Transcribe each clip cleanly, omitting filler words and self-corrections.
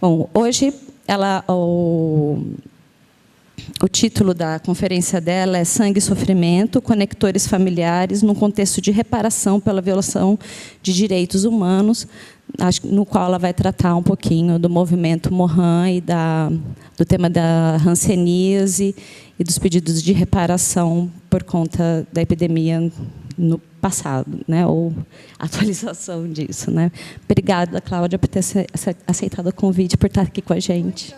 Bom, hoje o título da conferência dela é Sangue e Sofrimento, Conectores Familiares num Contexto de Reparação pela Violação de Direitos Humanos, no qual ela vai tratar um pouquinho do movimento Mohan e do tema da hanseníase e dos pedidos de reparação por conta da epidemia no passado, né, ou atualização disso, né. Obrigada, Cláudia, por ter aceitado o convite, por estar aqui com a gente.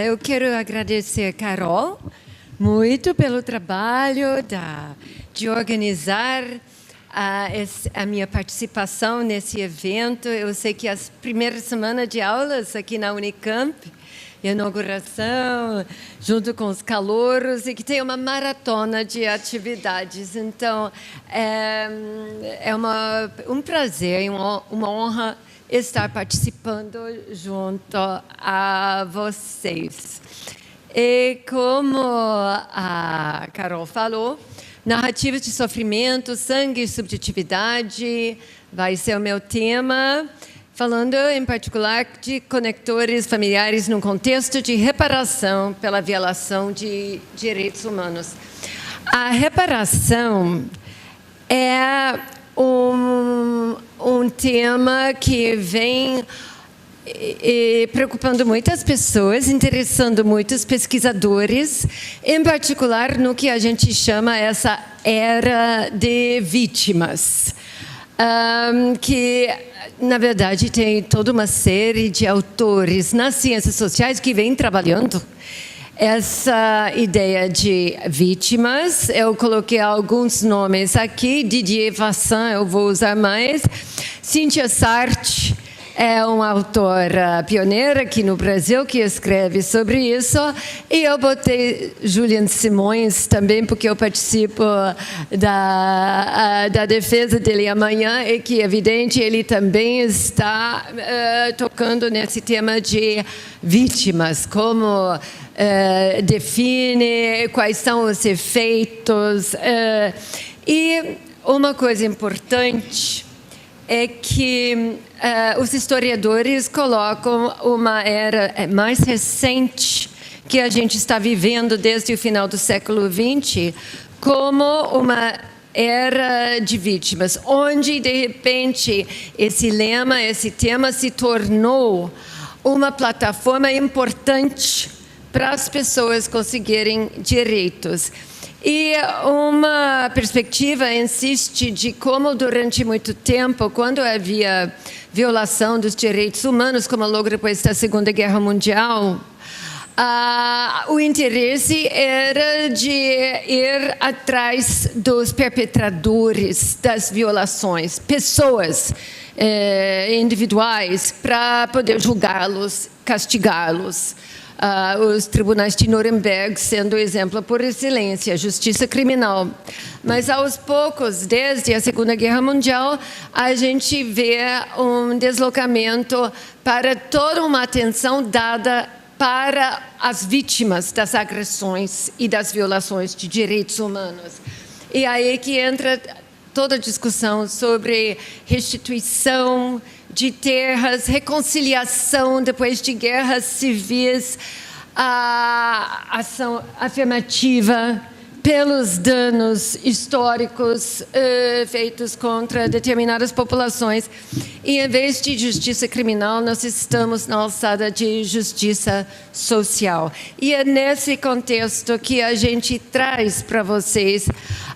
Eu quero agradecer a Carol muito pelo trabalho de organizar a minha participação nesse evento. Eu sei que as primeiras semanas de aulas aqui na Unicamp, inauguração, junto com os calouros, e que tem uma maratona de atividades. Então, é um prazer e uma honra estar participando junto a vocês. E como a Carol falou, narrativas de sofrimento, sangue e subjetividade vai ser o meu tema, falando em particular de conectores familiares num contexto de reparação pela violação de direitos humanos. A reparação é um tema que vem preocupando muitas pessoas, interessando muitos pesquisadores, em particular no que a gente chama essa era de vítimas, que, na verdade, tem toda uma série de autores nas ciências sociais que vêm trabalhando essa ideia de vítimas. Eu coloquei alguns nomes aqui. Didier Vassin, eu vou usar mais. Cynthia Sartre é uma autora pioneira aqui no Brasil que escreve sobre isso. E eu botei Julian Simões também, porque eu participo da defesa dele amanhã, e que, evidente, ele também está tocando nesse tema de vítimas, como define, quais são os efeitos. E uma coisa importante é que os historiadores colocam uma era mais recente que a gente está vivendo desde o final do século XX como uma era de vítimas, onde, de repente, esse lema, esse tema se tornou uma plataforma importante para as pessoas conseguirem direitos. E uma perspectiva insiste de como, durante muito tempo, quando havia violação dos direitos humanos, como logo depois da Segunda Guerra Mundial, o interesse era de ir atrás dos perpetradores das violações, pessoas individuais, para poder julgá-los, castigá-los. Os tribunais de Nuremberg sendo o exemplo por excelência, justiça criminal. Mas, aos poucos, desde a Segunda Guerra Mundial, a gente vê um deslocamento para toda uma atenção dada para as vítimas das agressões e das violações de direitos humanos. E aí que entra toda a discussão sobre restituição de terras, reconciliação depois de guerras civis, a ação afirmativa pelos danos históricos feitos contra determinadas populações. E, em vez de justiça criminal, nós estamos na alçada de justiça social. E é nesse contexto que a gente traz para vocês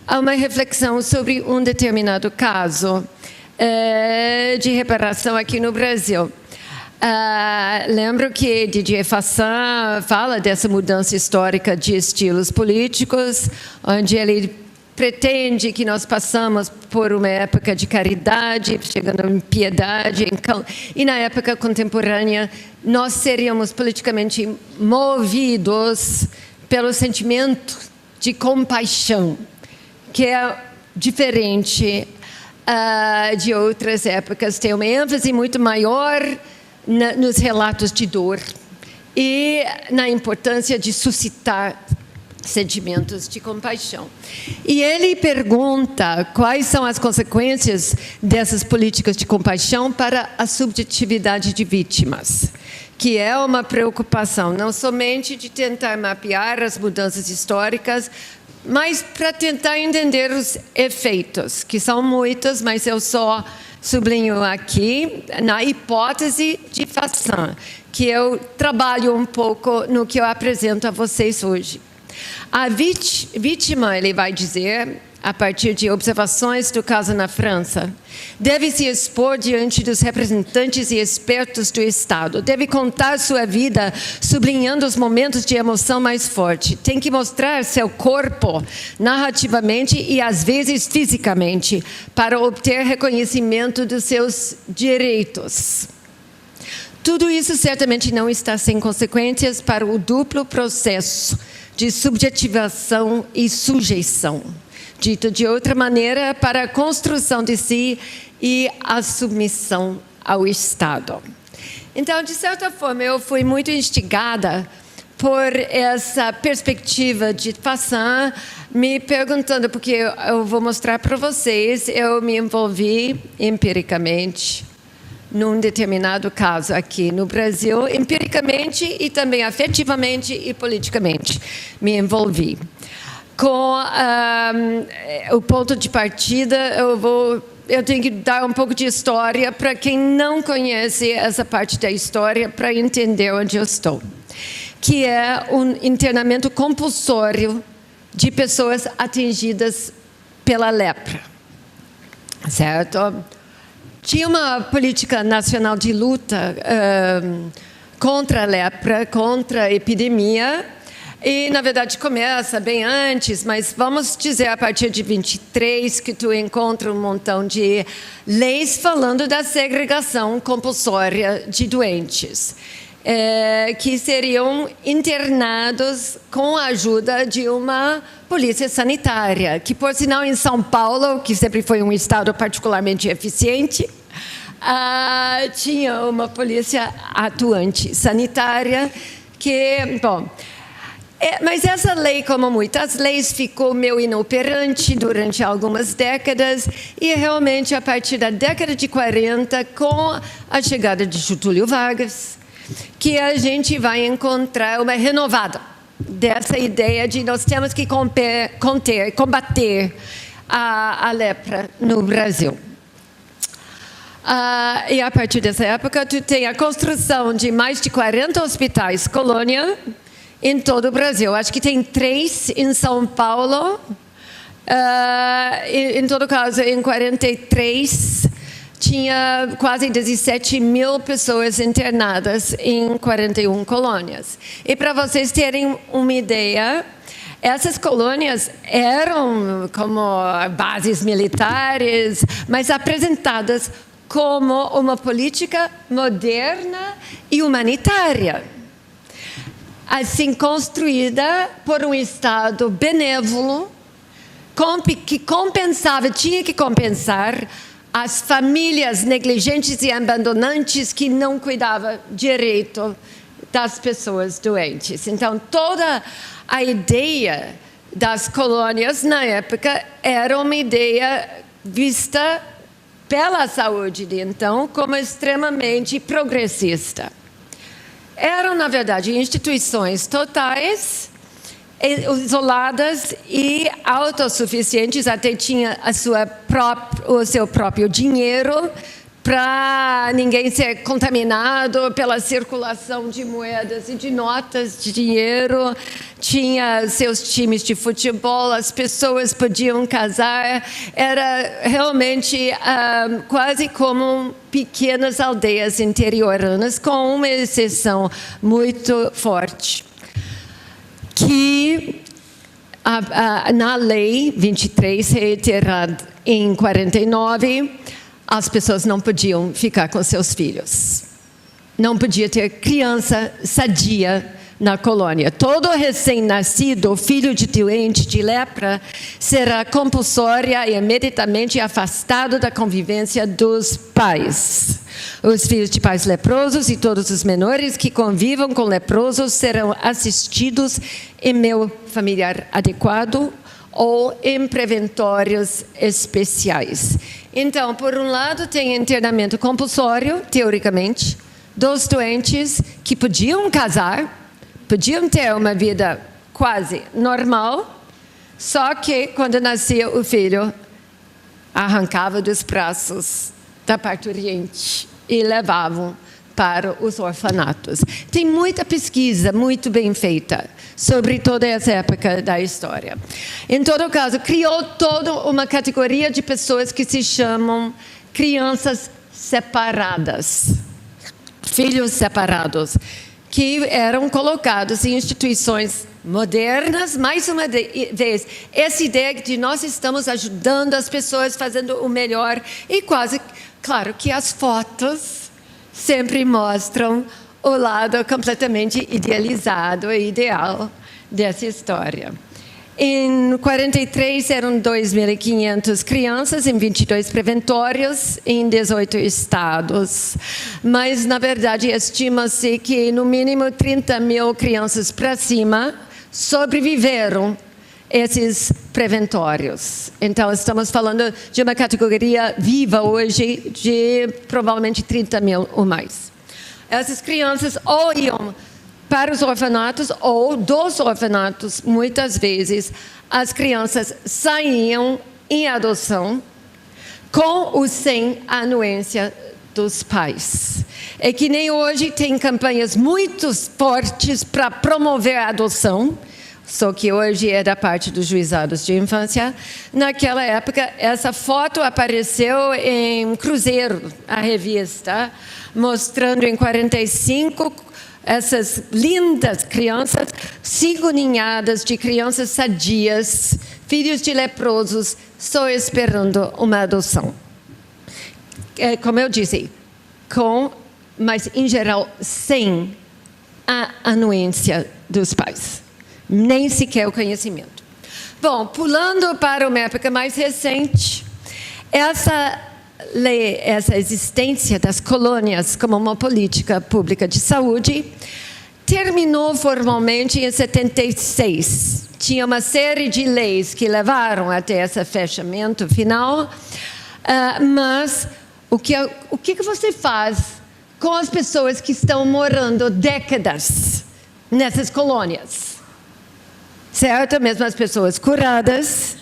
uma reflexão sobre um determinado caso de reparação aqui no Brasil. Lembro que Didier Vassin fala dessa mudança histórica de estilos políticos, onde ele pretende que nós passamos por uma época de caridade, chegando em piedade, e na época contemporânea nós seríamos politicamente movidos pelo sentimento de compaixão, que é diferente de outras épocas, tem uma ênfase muito maior nos relatos de dor e na importância de suscitar sentimentos de compaixão. E ele pergunta quais são as consequências dessas políticas de compaixão para a subjetividade de vítimas, que é uma preocupação, não somente de tentar mapear as mudanças históricas, mas para tentar entender os efeitos, que são muitos, mas eu só sublinho aqui na hipótese de Fassin, que eu trabalho um pouco no que eu apresento a vocês hoje. A vítima, ele vai dizer, a partir de observações do caso na França, deve se expor diante dos representantes e expertos do Estado, deve contar sua vida sublinhando os momentos de emoção mais forte, tem que mostrar seu corpo narrativamente e às vezes fisicamente para obter reconhecimento dos seus direitos. Tudo isso certamente não está sem consequências para o duplo processo de subjetivação e sujeição. Dito de outra maneira, para a construção de si e a submissão ao Estado. Então, de certa forma, eu fui muito instigada por essa perspectiva de Fassin, me perguntando, porque eu vou mostrar para vocês, eu me envolvi empiricamente num determinado caso aqui no Brasil, empiricamente e também afetivamente e politicamente me envolvi. Com o ponto de partida, eu tenho que dar um pouco de história para quem não conhece essa parte da história, para entender onde eu estou. Que é um internamento compulsório de pessoas atingidas pela lepra. Certo? Tinha uma política nacional de luta contra a lepra, contra a epidemia, e, na verdade, começa bem antes, mas vamos dizer, a partir de 23, que tu encontra um montão de leis falando da segregação compulsória de doentes, que seriam internados com a ajuda de uma polícia sanitária, que, por sinal, em São Paulo, que sempre foi um estado particularmente eficiente, tinha uma polícia atuante sanitária que, bom... mas essa lei, como muitas leis, ficou meio inoperante durante algumas décadas e realmente a partir da década de 40, com a chegada de Getúlio Vargas, que a gente vai encontrar uma renovada dessa ideia de nós temos que combater a lepra no Brasil. E a partir dessa época, tu tem a construção de mais de 40 hospitais colônia, em todo o Brasil. Acho que tem 3 em São Paulo. Em todo caso, em 43, tinha quase 17 mil pessoas internadas em 41 colônias. E para vocês terem uma ideia, essas colônias eram como bases militares, mas apresentadas como uma política moderna e humanitária. Assim, construída por um Estado benévolo, que compensava, tinha que compensar as famílias negligentes e abandonantes que não cuidavam direito das pessoas doentes. Então, toda a ideia das colônias, na época, era uma ideia vista pela saúde de então como extremamente progressista. Eram, na verdade, instituições totais, isoladas e autossuficientes, até tinha o seu próprio dinheiro para ninguém ser contaminado pela circulação de moedas e de notas de dinheiro. Tinha seus times de futebol, as pessoas podiam casar. Era realmente quase como pequenas aldeias interioranas, com uma exceção muito forte. Que na Lei 23, reiterada em 49, as pessoas não podiam ficar com seus filhos. Não podia ter criança sadia na colônia. Todo recém-nascido, filho de doente de lepra, será compulsória e imediatamente afastado da convivência dos pais. Os filhos de pais leprosos e todos os menores que convivam com leprosos serão assistidos em meio familiar adequado ou em preventórios especiais. Então, por um lado, tem internamento compulsório, teoricamente, dos doentes que podiam casar, podiam ter uma vida quase normal, só que quando nascia o filho, arrancava dos braços da parturiente e levavam para os orfanatos. Tem muita pesquisa muito bem feita sobre toda essa época da história. Em todo caso, criou toda uma categoria de pessoas que se chamam crianças separadas, filhos separados, que eram colocados em instituições modernas. Mais uma vez, essa ideia de nós estamos ajudando as pessoas, fazendo o melhor, e quase, claro que as fotos sempre mostram o lado completamente idealizado e ideal dessa história. Em 43 eram 2.500 crianças em 22 preventórios em 18 estados. Mas, na verdade, estima-se que no mínimo 30.000 crianças para cima sobreviveram esses preventórios. Então, estamos falando de uma categoria viva hoje de provavelmente 30.000 ou mais. Essas crianças ou iam para os orfanatos ou dos orfanatos, muitas vezes, as crianças saíam em adoção com ou sem a anuência dos pais. É que nem hoje tem campanhas muito fortes para promover a adoção, só que hoje é da parte dos juizados de infância. Naquela época, essa foto apareceu em Cruzeiro, a revista, mostrando em 45 essas lindas crianças, 5 ninhadas de crianças sadias, filhos de leprosos, só esperando uma adoção. Como eu disse, mas em geral sem a anuência dos pais, nem sequer o conhecimento. Bom, pulando para uma época mais recente, essa lei, essa existência das colônias como uma política pública de saúde, terminou formalmente em 76. Tinha uma série de leis que levaram até esse fechamento final, mas o que você faz com as pessoas que estão morando décadas nessas colônias? Certo? Mesmo as pessoas curadas,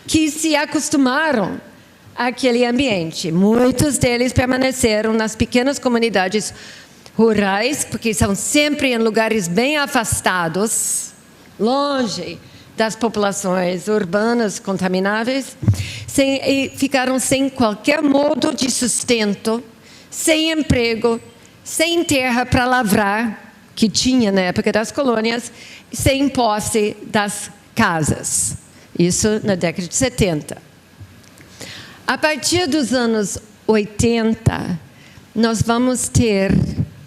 que se acostumaram àquele ambiente. Muitos deles permaneceram nas pequenas comunidades rurais, porque são sempre em lugares bem afastados, longe das populações urbanas contamináveis, e ficaram sem qualquer modo de sustento, sem emprego, sem terra para lavrar, que tinha na época das colônias, sem posse das casas. Isso na década de 70. A partir dos anos 80, nós vamos ter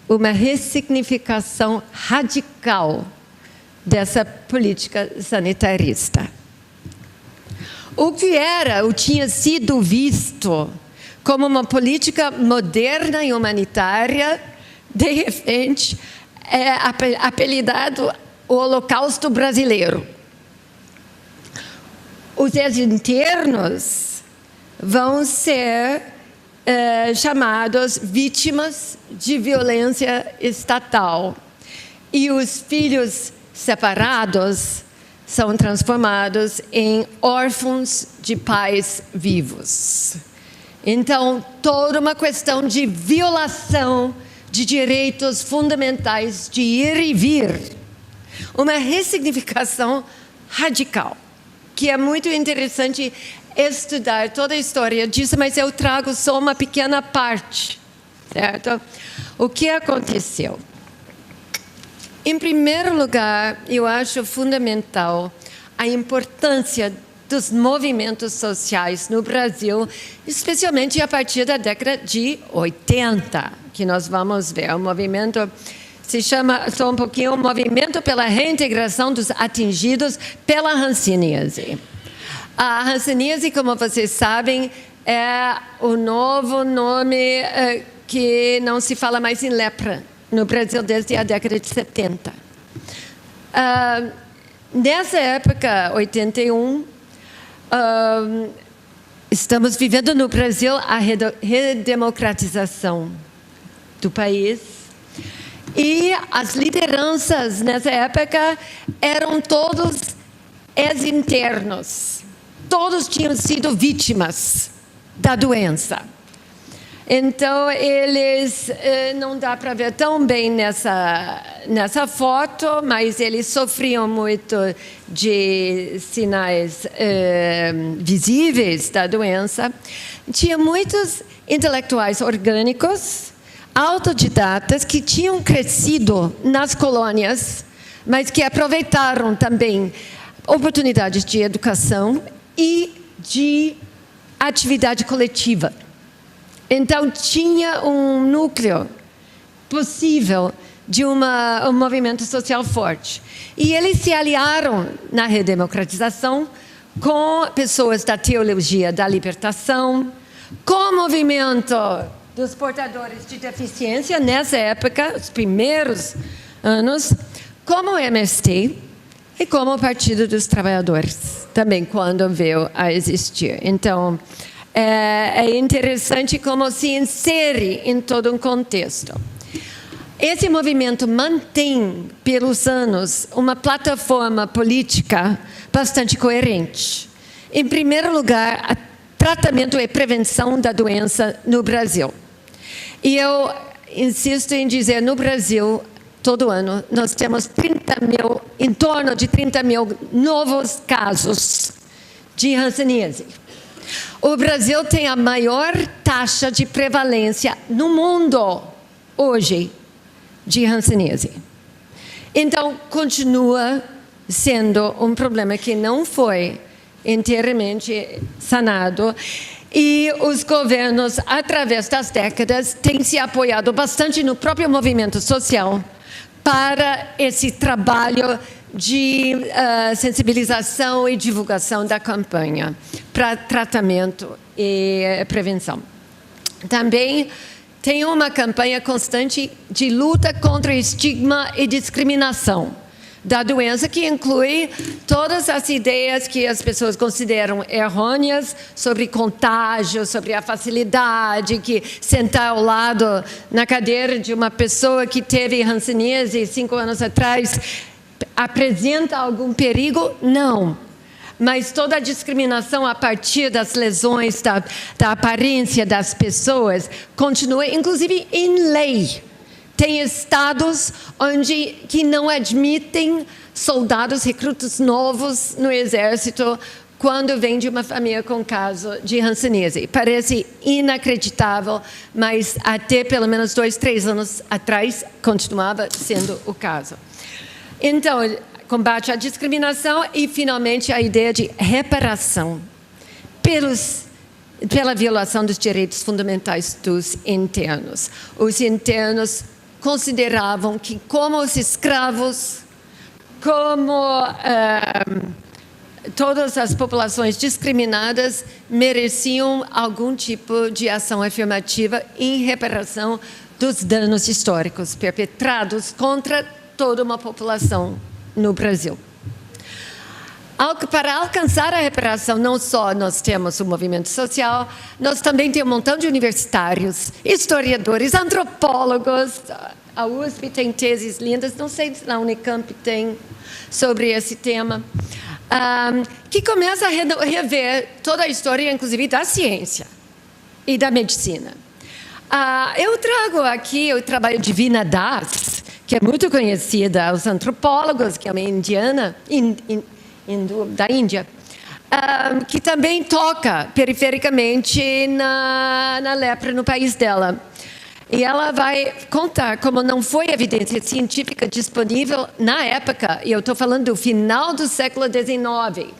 uma ressignificação radical dessa política sanitarista. O que tinha sido visto como uma política moderna e humanitária, de repente, é apelidado o Holocausto Brasileiro. Os ex-internos vão ser chamados vítimas de violência estatal. E os filhos separados são transformados em órfãos de pais vivos. Então, toda uma questão de violação de direitos fundamentais de ir e vir. Uma ressignificação radical, que é muito interessante estudar toda a história disso, mas eu trago só uma pequena parte, certo? O que aconteceu? Em primeiro lugar, eu acho fundamental a importância dos movimentos sociais no Brasil, especialmente a partir da década de 80, que nós vamos ver. O movimento se chama, só um pouquinho, o Movimento pela Reintegração dos Atingidos pela Hanseníase. A hanseníase, como vocês sabem, é o novo nome que não se fala mais em lepra no Brasil desde a década de 70. Nessa época, 81, estamos vivendo no Brasil a redemocratização do país. E as lideranças nessa época eram todos ex-internos. Todos tinham sido vítimas da doença. Então, eles, não dá para ver tão bem nessa foto, mas eles sofriam muito de sinais visíveis da doença. Tinha muitos intelectuais orgânicos, autodidatas, que tinham crescido nas colônias, mas que aproveitaram também oportunidades de educação e de atividade coletiva. Então, tinha um núcleo possível de um movimento social forte. E eles se aliaram na redemocratização com pessoas da teologia da libertação, com o movimento dos portadores de deficiência, nessa época, os primeiros anos, como o MST e como o Partido dos Trabalhadores, também quando veio a existir. Então, é interessante como se insere em todo um contexto. Esse movimento mantém, pelos anos, uma plataforma política bastante coerente. Em primeiro lugar, tratamento e prevenção da doença no Brasil. E eu insisto em dizer, no Brasil, todo ano, nós temos em torno de 30 mil novos casos de hanseníase. O Brasil tem a maior taxa de prevalência no mundo, hoje, de hanseníase. Então, continua sendo um problema que não foi inteiramente sanado. E os governos, através das décadas, têm se apoiado bastante no próprio movimento social para esse trabalho de sensibilização e divulgação da campanha para tratamento e prevenção. Também tem uma campanha constante de luta contra estigma e discriminação da doença, que inclui todas as ideias que as pessoas consideram errôneas sobre contágio, sobre a facilidade, que sentar ao lado na cadeira de uma pessoa que teve hanseníase 5 anos atrás apresenta algum perigo? Não. Mas toda a discriminação a partir das lesões, da aparência das pessoas, continua, inclusive em lei. Tem estados que não admitem soldados recrutos novos no exército quando vem de uma família com caso de hanseníase. Parece inacreditável, mas até pelo menos 2, 3 anos atrás continuava sendo o caso. Então, combate à discriminação e, finalmente, a ideia de reparação pela violação dos direitos fundamentais dos internos. Os internos consideravam que, como os escravos, como todas as populações discriminadas, mereciam algum tipo de ação afirmativa em reparação dos danos históricos perpetrados contra toda uma população no Brasil. Para alcançar a reparação, não só nós temos o movimento social, nós também temos um montão de universitários, historiadores, antropólogos. A USP tem teses lindas, não sei se na Unicamp tem, sobre esse tema, que começa a rever toda a história, inclusive, da ciência e da medicina. Eu trago aqui o trabalho de Veena Das, que é muito conhecida aos antropólogos, que é uma indiana, da Índia, que também toca perifericamente na lepra no país dela. E ela vai contar como não foi evidência científica disponível na época, e eu estou falando do final do século XIX.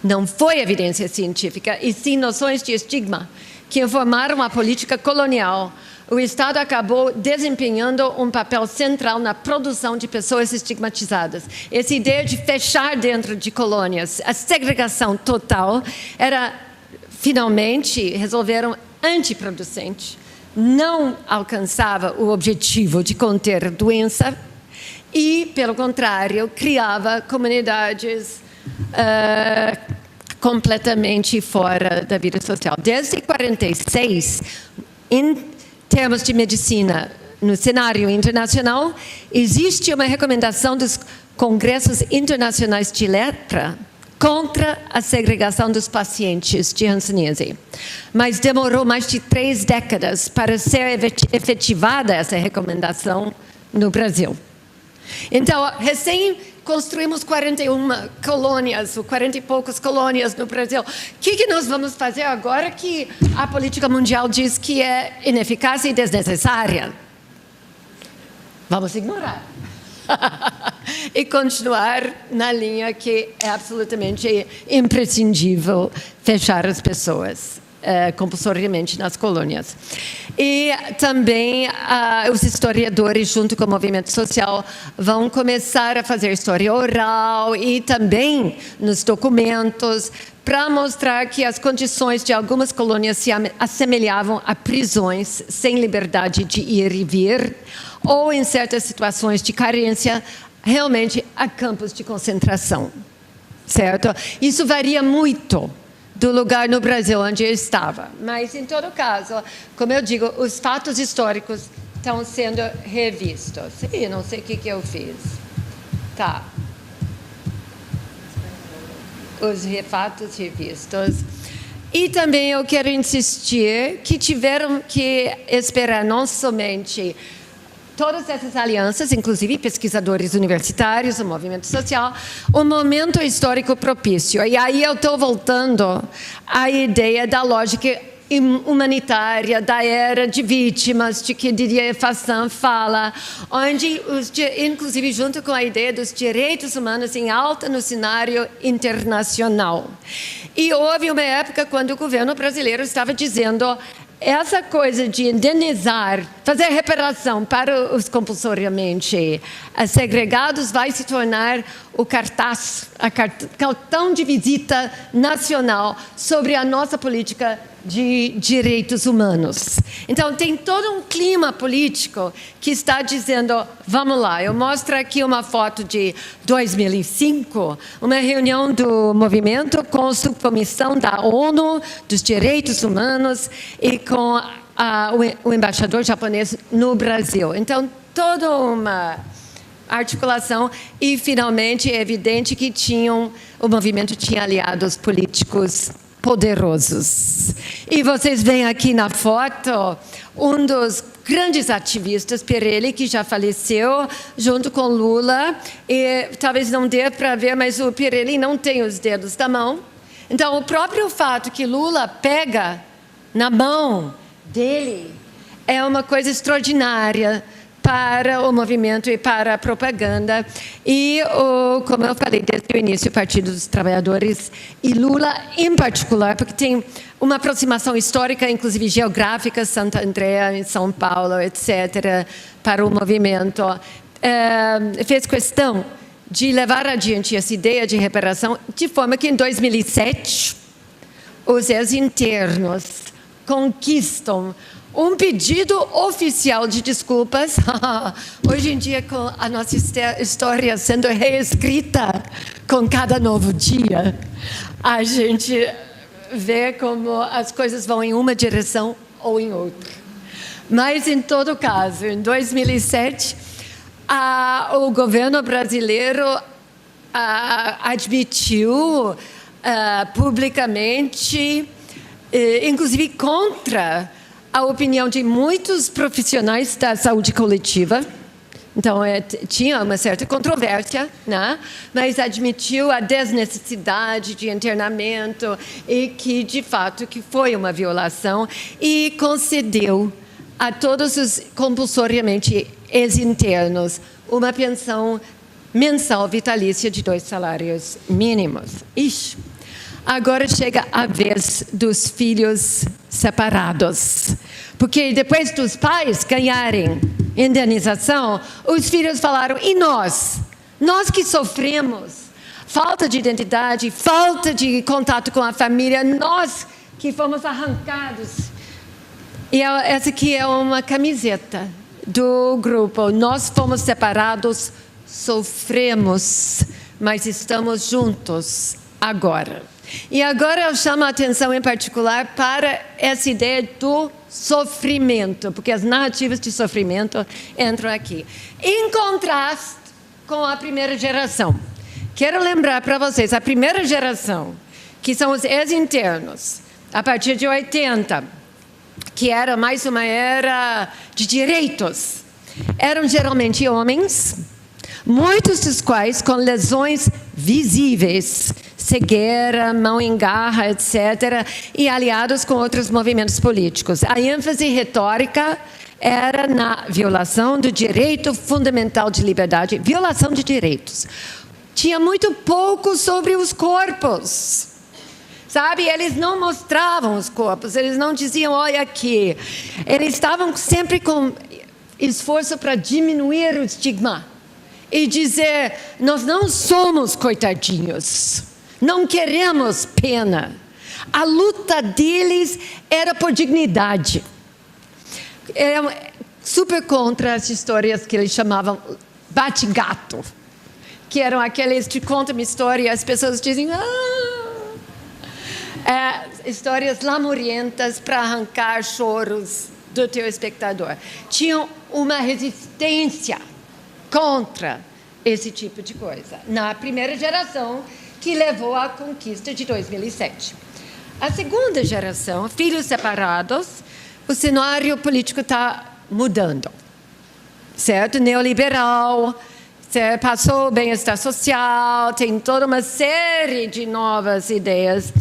Não foi evidência científica, e sim noções de estigma que informaram a política colonial. O Estado acabou desempenhando um papel central na produção de pessoas estigmatizadas. Essa ideia de fechar dentro de colônias, a segregação total, finalmente resolveram antiproducente não alcançava o objetivo de conter a doença e, pelo contrário, criava comunidades completamente fora da vida social. Desde 1946, em termos de medicina, no cenário internacional, existe uma recomendação dos congressos internacionais de lepra contra a segregação dos pacientes de hanseníase. Mas demorou mais de 3 décadas para ser efetivada essa recomendação no Brasil. Então, recém construímos 41 colônias, ou 40 e poucas colônias no Brasil. O que nós vamos fazer agora que a política mundial diz que é ineficaz e desnecessária? Vamos ignorar. E continuar na linha que é absolutamente imprescindível fechar as pessoas compulsoriamente nas colônias. E também os historiadores, junto com o movimento social, vão começar a fazer história oral e também nos documentos para mostrar que as condições de algumas colônias se assemelhavam a prisões sem liberdade de ir e vir, ou em certas situações de carência, realmente a campos de concentração, certo? Isso varia muito do lugar no Brasil onde eu estava, mas em todo caso, como eu digo, os fatos históricos estão sendo revistos. E não sei o que eu fiz. Tá. Os fatos revistos. E também eu quero insistir que tiveram que esperar não somente todas essas alianças, inclusive pesquisadores universitários, o movimento social, um momento histórico propício. E aí eu estou voltando à ideia da lógica humanitária, da era de vítimas, de que Didier Fassin fala, onde, inclusive junto com a ideia dos direitos humanos em alta no cenário internacional. E houve uma época quando o governo brasileiro estava dizendo essa coisa de indenizar, fazer reparação para os compulsoriamente segregados vai se tornar o cartão de visita nacional sobre a nossa política de direitos humanos. Então, tem todo um clima político que está dizendo, vamos lá, eu mostro aqui uma foto de 2005, uma reunião do movimento com a subcomissão da ONU dos Direitos Humanos e com o embaixador japonês no Brasil. Então, toda uma articulação e, finalmente, é evidente que o movimento tinha aliados políticos poderosos. E vocês veem aqui na foto um dos grandes ativistas, Pirelli, que já faleceu, junto com Lula. E talvez não dê para ver, mas o Pirelli não tem os dedos da mão. Então, o próprio fato que Lula pega na mão dele é uma coisa extraordinária para o movimento e para a propaganda. E, como eu falei desde o início, o Partido dos Trabalhadores e Lula em particular, porque tem uma aproximação histórica, inclusive geográfica, Santo André, em São Paulo, etc., para o movimento, fez questão de levar adiante essa ideia de reparação, de forma que, em 2007, os ex-internos conquistam um pedido oficial de desculpas. Hoje em dia, com a nossa história sendo reescrita com cada novo dia, a gente vê como as coisas vão em uma direção ou em outra. Mas, em todo caso, em 2007, o governo brasileiro admitiu publicamente, inclusive contra a opinião de muitos profissionais da saúde coletiva. Então, tinha uma certa controvérsia, né? Mas admitiu a desnecessidade de internamento e que, de fato, que foi uma violação e concedeu a todos os compulsoriamente ex-internos uma pensão mensal vitalícia de 2 salários mínimos. Ixi! Agora chega a vez dos filhos separados. Porque depois dos pais ganharem indenização, os filhos falaram, e nós? Nós que sofremos falta de identidade, falta de contato com a família, nós que fomos arrancados E essa aqui é uma camiseta do grupo. Nós fomos separados, sofremos, mas estamos juntos agora. E agora eu chamo a atenção em particular para essa ideia do sofrimento, porque as narrativas de sofrimento entram aqui. Em contraste com a primeira geração. Quero lembrar para vocês, a primeira geração, que são os ex-internos, a partir de 80, que era mais uma era de direitos, eram geralmente homens, muitos dos quais com lesões visíveis, cegueira, mão em garra, etc., e aliados com outros movimentos políticos. A ênfase retórica era na violação do direito fundamental de liberdade, violação de direitos. Tinha muito pouco sobre os corpos. Sabe, eles não mostravam os corpos, eles não diziam, olha aqui. Eles estavam sempre com esforço para diminuir o estigma e dizer, nós não somos coitadinhos, não queremos pena. A luta deles era por dignidade. Era super contra as histórias que eles chamavam bate-gato, que eram aqueles que contam uma história e as pessoas dizem, histórias lamurientas para arrancar choros do teu espectador. Tinham uma resistência contra esse tipo de coisa. Na primeira geração, que levou à conquista de 2007. A segunda geração, filhos separados, o cenário político está mudando. Certo? Neoliberal, passou o bem-estar social, tem toda uma série de novas ideias.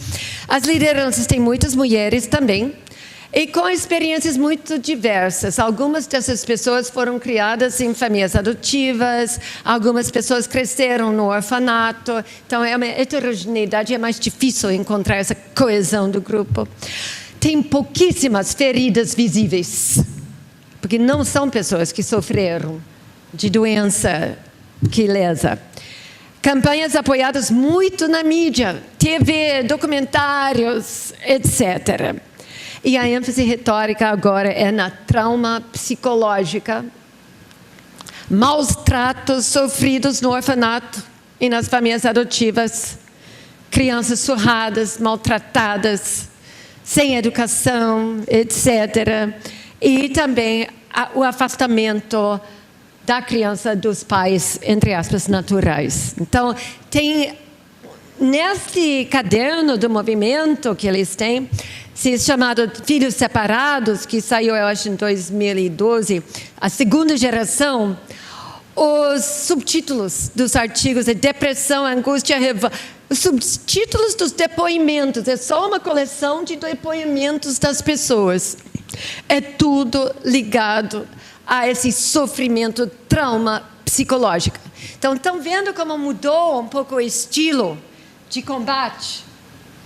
As lideranças têm muitas mulheres também, e com experiências muito diversas. Algumas dessas pessoas foram criadas em famílias adotivas, algumas pessoas cresceram no orfanato, então é uma heterogeneidade, é mais difícil encontrar essa coesão do grupo. Tem pouquíssimas feridas visíveis, porque não são pessoas que sofreram de doença que lesa. Campanhas apoiadas muito na mídia, TV, documentários, etc. E a ênfase retórica agora é na trauma psicológica, maus tratos sofridos no orfanato e nas famílias adotivas, crianças surradas, maltratadas, sem educação, etc. E também o afastamento da criança dos pais, entre aspas, naturais. Então, tem nesse caderno do movimento que eles têm, chamado Filhos Separados, que saiu, eu acho, em 2012, a segunda geração, os subtítulos dos artigos é depressão, angústia, revolta. Os subtítulos dos depoimentos, é só uma coleção de depoimentos das pessoas. É tudo ligado a esse sofrimento, trauma psicológico. Então, estão vendo como mudou um pouco o estilo de combate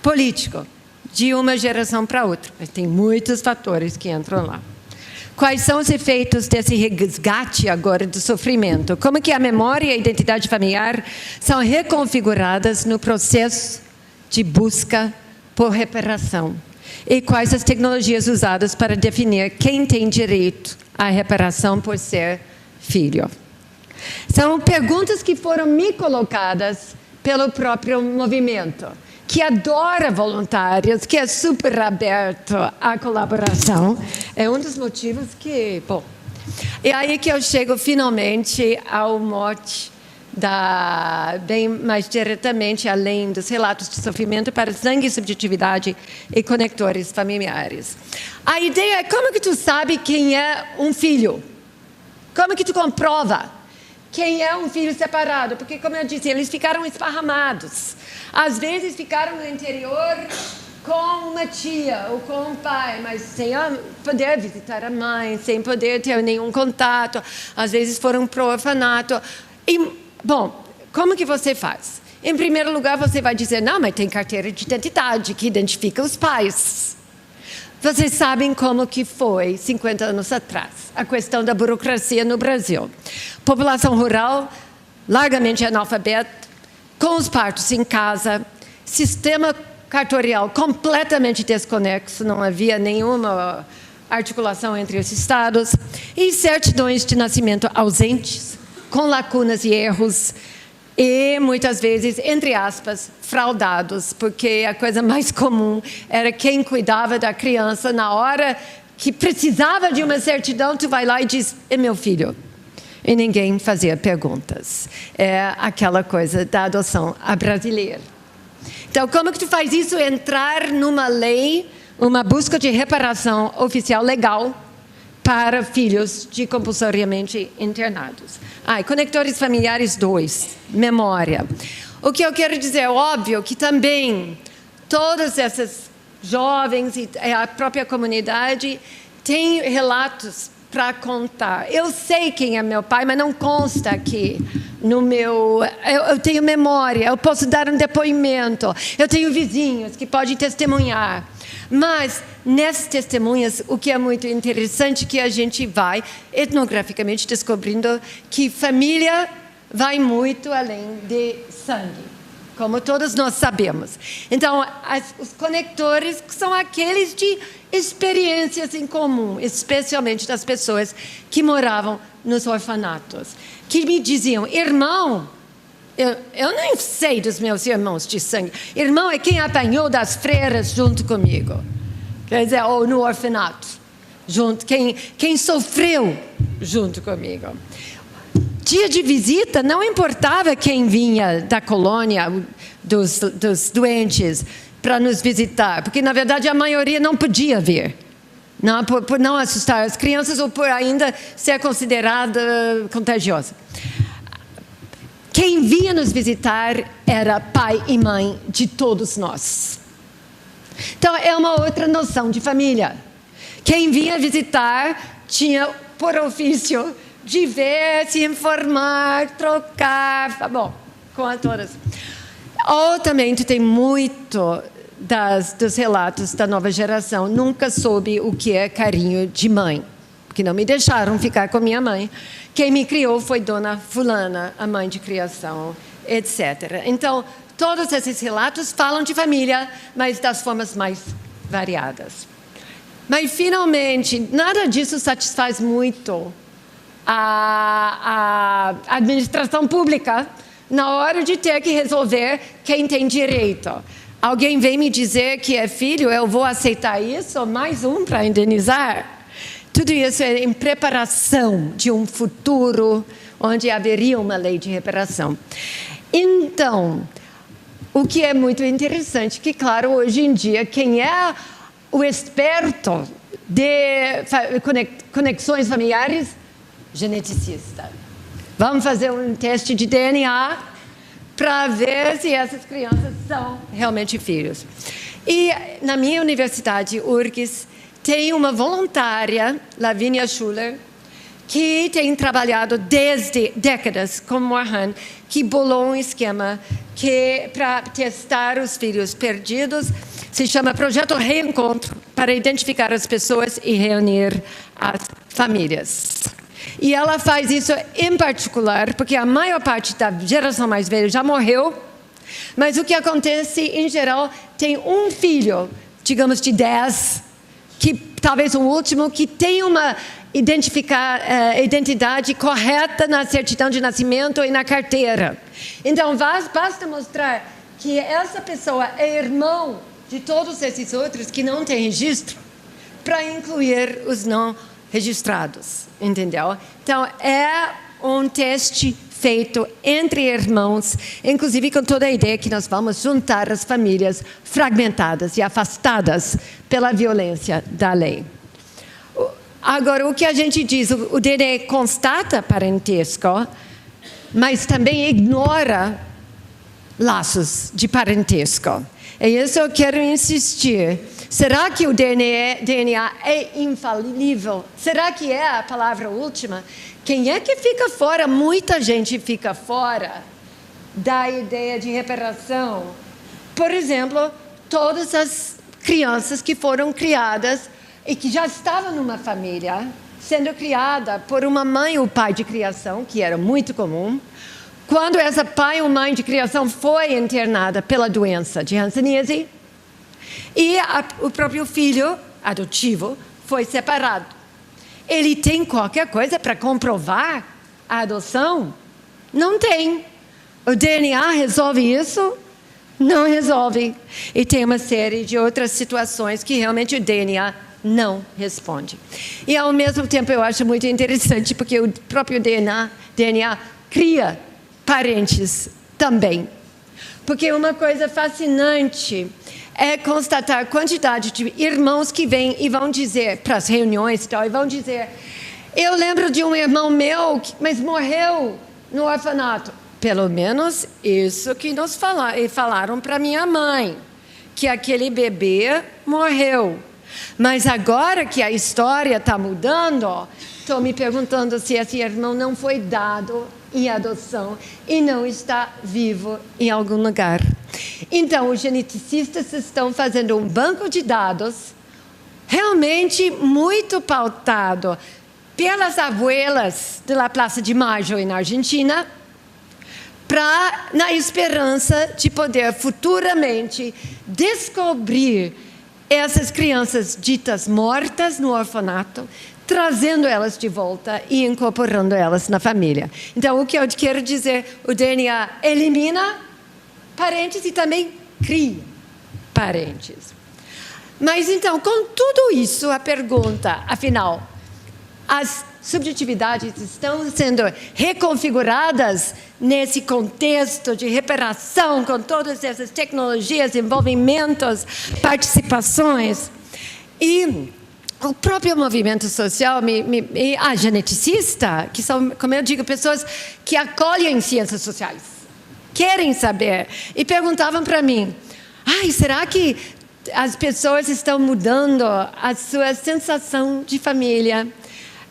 político de uma geração para outra. Mas tem muitos fatores que entram lá. Quais são os efeitos desse resgate agora do sofrimento? Como que a memória e a identidade familiar são reconfiguradas no processo de busca por reparação? E quais as tecnologias usadas para definir quem tem direito à reparação por ser filho? São perguntas que foram me colocadas pelo próprio movimento, que adora voluntários, que é super aberto à colaboração. É um dos motivos que... Bom, é aí que eu chego finalmente ao mote bem mais diretamente, além dos relatos de sofrimento, para sangue, subjetividade e conectores familiares. A ideia é como que tu sabe quem é um filho? Como que tu comprova quem é um filho separado? Porque, como eu disse, eles ficaram esparramados. Às vezes ficaram no interior com uma tia ou com um pai, mas sem poder visitar a mãe, sem poder ter nenhum contato. Às vezes foram para o orfanato. E, bom, como que você faz? Em primeiro lugar, você vai dizer, não, mas tem carteira de identidade que identifica os pais. Vocês sabem como que foi 50 anos atrás, a questão da burocracia no Brasil. População rural, largamente analfabeta, com os partos em casa, sistema cartorial completamente desconexo, não havia nenhuma articulação entre os estados, e certidões de nascimento ausentes, com lacunas e erros, e muitas vezes, entre aspas, fraudados, porque a coisa mais comum era quem cuidava da criança na hora que precisava de uma certidão, tu vai lá e diz, é meu filho. E ninguém fazia perguntas. É aquela coisa da adoção à brasileira. Então, como que tu faz isso entrar numa lei, uma busca de reparação oficial legal para filhos de compulsoriamente internados? E conectores familiares 2, memória. O que eu quero dizer é óbvio que também todas essas jovens e a própria comunidade têm relatos para contar. Eu sei quem é meu pai, mas não consta aqui no meu... Eu tenho memória, eu posso dar um depoimento, eu tenho vizinhos que podem testemunhar. Mas, nessas testemunhas, o que é muito interessante é que a gente vai, etnograficamente, descobrindo que família vai muito além de sangue, como todos nós sabemos. Então, os conectores são aqueles de experiências em comum, especialmente das pessoas que moravam nos orfanatos, que me diziam, irmão, eu nem sei dos meus irmãos de sangue, irmão é quem apanhou das freiras junto comigo, quer dizer, ou no orfanato, junto, quem sofreu junto comigo. Dia de visita, não importava quem vinha da colônia, dos doentes, para nos visitar, porque, na verdade, a maioria não podia vir, não, por não assustar as crianças ou por ainda ser considerada contagiosa. Quem vinha nos visitar era pai e mãe de todos nós. Então, é uma outra noção de família. Quem vinha visitar tinha, por ofício, de ver, se informar, trocar, tá bom, com a todas. Ou também tu tem muito dos relatos da nova geração, nunca soube o que é carinho de mãe, porque não me deixaram ficar com minha mãe. Quem me criou foi dona fulana, a mãe de criação, etc. Então, todos esses relatos falam de família, mas das formas mais variadas. Mas, finalmente, nada disso satisfaz muito a administração pública na hora de ter que resolver quem tem direito. Alguém vem me dizer que é filho, eu vou aceitar isso, mais um para indenizar. Tudo isso é em preparação de um futuro onde haveria uma lei de reparação. Então, o que é muito interessante, que claro, hoje em dia, quem é o experto de conexões familiares? Geneticista. Vamos fazer um teste de DNA para ver se essas crianças são realmente filhos. E na minha universidade, URGS, tem uma voluntária, Lavínia Schuller, que tem trabalhado desde décadas com Mohan, que bolou um esquema para testar os filhos perdidos, se chama Projeto Reencontro, para identificar as pessoas e reunir as famílias. E ela faz isso em particular, porque a maior parte da geração mais velha já morreu, mas o que acontece, em geral, tem um filho, digamos de 10, que talvez o último, que tem uma identidade correta na certidão de nascimento e na carteira. Então, basta mostrar que essa pessoa é irmão de todos esses outros que não têm registro, para incluir os não registrados, entendeu? Então, é um teste feito entre irmãos, inclusive com toda a ideia que nós vamos juntar as famílias fragmentadas e afastadas pela violência da lei. Agora, o que a gente diz, o DNA constata parentesco, mas também ignora laços de parentesco. É isso que eu quero insistir. Será que o DNA é infalível? Será que é a palavra última? Quem é que fica fora? Muita gente fica fora da ideia de reparação. Por exemplo, todas as crianças que foram criadas e que já estavam numa família, sendo criada por uma mãe ou pai de criação, que era muito comum. Quando essa pai ou mãe de criação foi internada pela doença de Hanseníase, e o próprio filho adotivo foi separado. Ele tem qualquer coisa para comprovar a adoção? Não tem. O DNA resolve isso? Não resolve. E tem uma série de outras situações que realmente o DNA não responde. E, ao mesmo tempo, eu acho muito interessante, porque o próprio DNA cria parentes também. Porque uma coisa fascinante é constatar a quantidade de irmãos que vêm e vão dizer, para as reuniões e tal, e vão dizer: eu lembro de um irmão meu, mas morreu no orfanato. Pelo menos isso que nos falaram para minha mãe, que aquele bebê morreu. Mas agora que a história está mudando, estou me perguntando se esse irmão não foi dado em adoção e não está vivo em algum lugar. Então, os geneticistas estão fazendo um banco de dados realmente muito pautado pelas abuelas da Plaza de Mayo, na Argentina, na esperança de poder futuramente descobrir essas crianças ditas mortas no orfanato, trazendo elas de volta e incorporando elas na família. Então, o que eu quero dizer, o DNA elimina parentes e também cria parentes. Mas, então, com tudo isso, a pergunta, afinal, as subjetividades estão sendo reconfiguradas nesse contexto de reparação, com todas essas tecnologias, envolvimentos, participações. E o próprio movimento social, a geneticista, que são, como eu digo, pessoas que acolhem ciências sociais, querem saber, e perguntavam para mim: será que as pessoas estão mudando a sua sensação de família?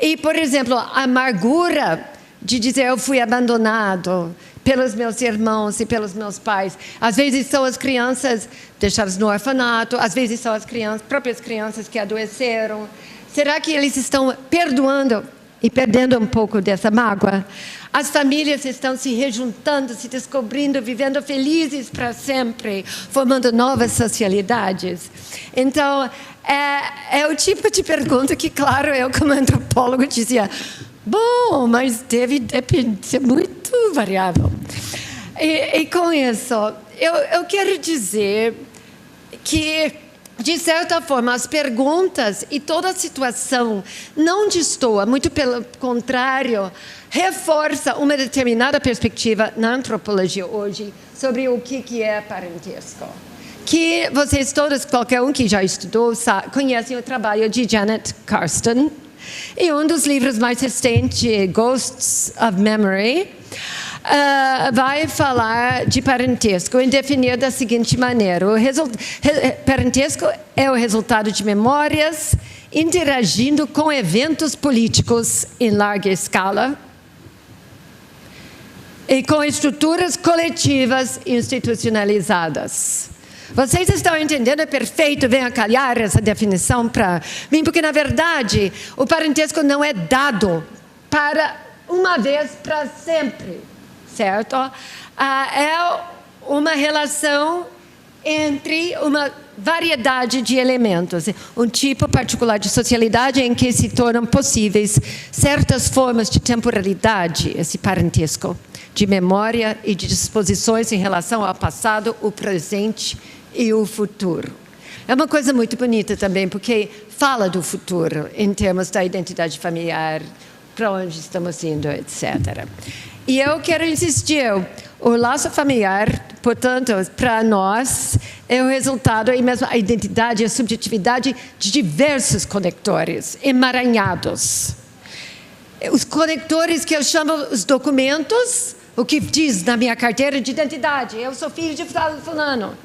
E, por exemplo, a amargura de dizer: eu fui abandonado pelos meus irmãos e pelos meus pais. Às vezes são as crianças deixadas no orfanato, às vezes são as próprias crianças que adoeceram. Será que eles estão perdoando e perdendo um pouco dessa mágoa? As famílias estão se rejuntando, se descobrindo, vivendo felizes para sempre, formando novas socialidades. Então, é o tipo de pergunta que, claro, eu como antropólogo dizia: bom, mas deve ser muito variável. E com isso, eu quero dizer que, de certa forma, as perguntas e toda a situação não destoa, muito pelo contrário, reforça uma determinada perspectiva na antropologia hoje sobre o que é parentesco. Que vocês todos, qualquer um que já estudou, conhecem o trabalho de Janet Karsten. E um dos livros mais recentes, Ghosts of Memory, vai falar de parentesco e definir da seguinte maneira: parentesco é o resultado de memórias interagindo com eventos políticos em larga escala e com estruturas coletivas institucionalizadas. Vocês estão entendendo? É perfeito, venha calhar essa definição para mim, porque, na verdade, o parentesco não é dado para uma vez para sempre, certo? É uma relação entre uma variedade de elementos, um tipo particular de socialidade em que se tornam possíveis certas formas de temporalidade, esse parentesco, de memória e de disposições em relação ao passado, o presente e o futuro. É uma coisa muito bonita também, porque fala do futuro em termos da identidade familiar, para onde estamos indo, etc. E eu quero insistir, o laço familiar, portanto, para nós, é o resultado, e mesmo a identidade e a subjetividade de diversos conectores emaranhados. Os conectores que eu chamo os documentos, o que diz na minha carteira de identidade: eu sou filho de fulano.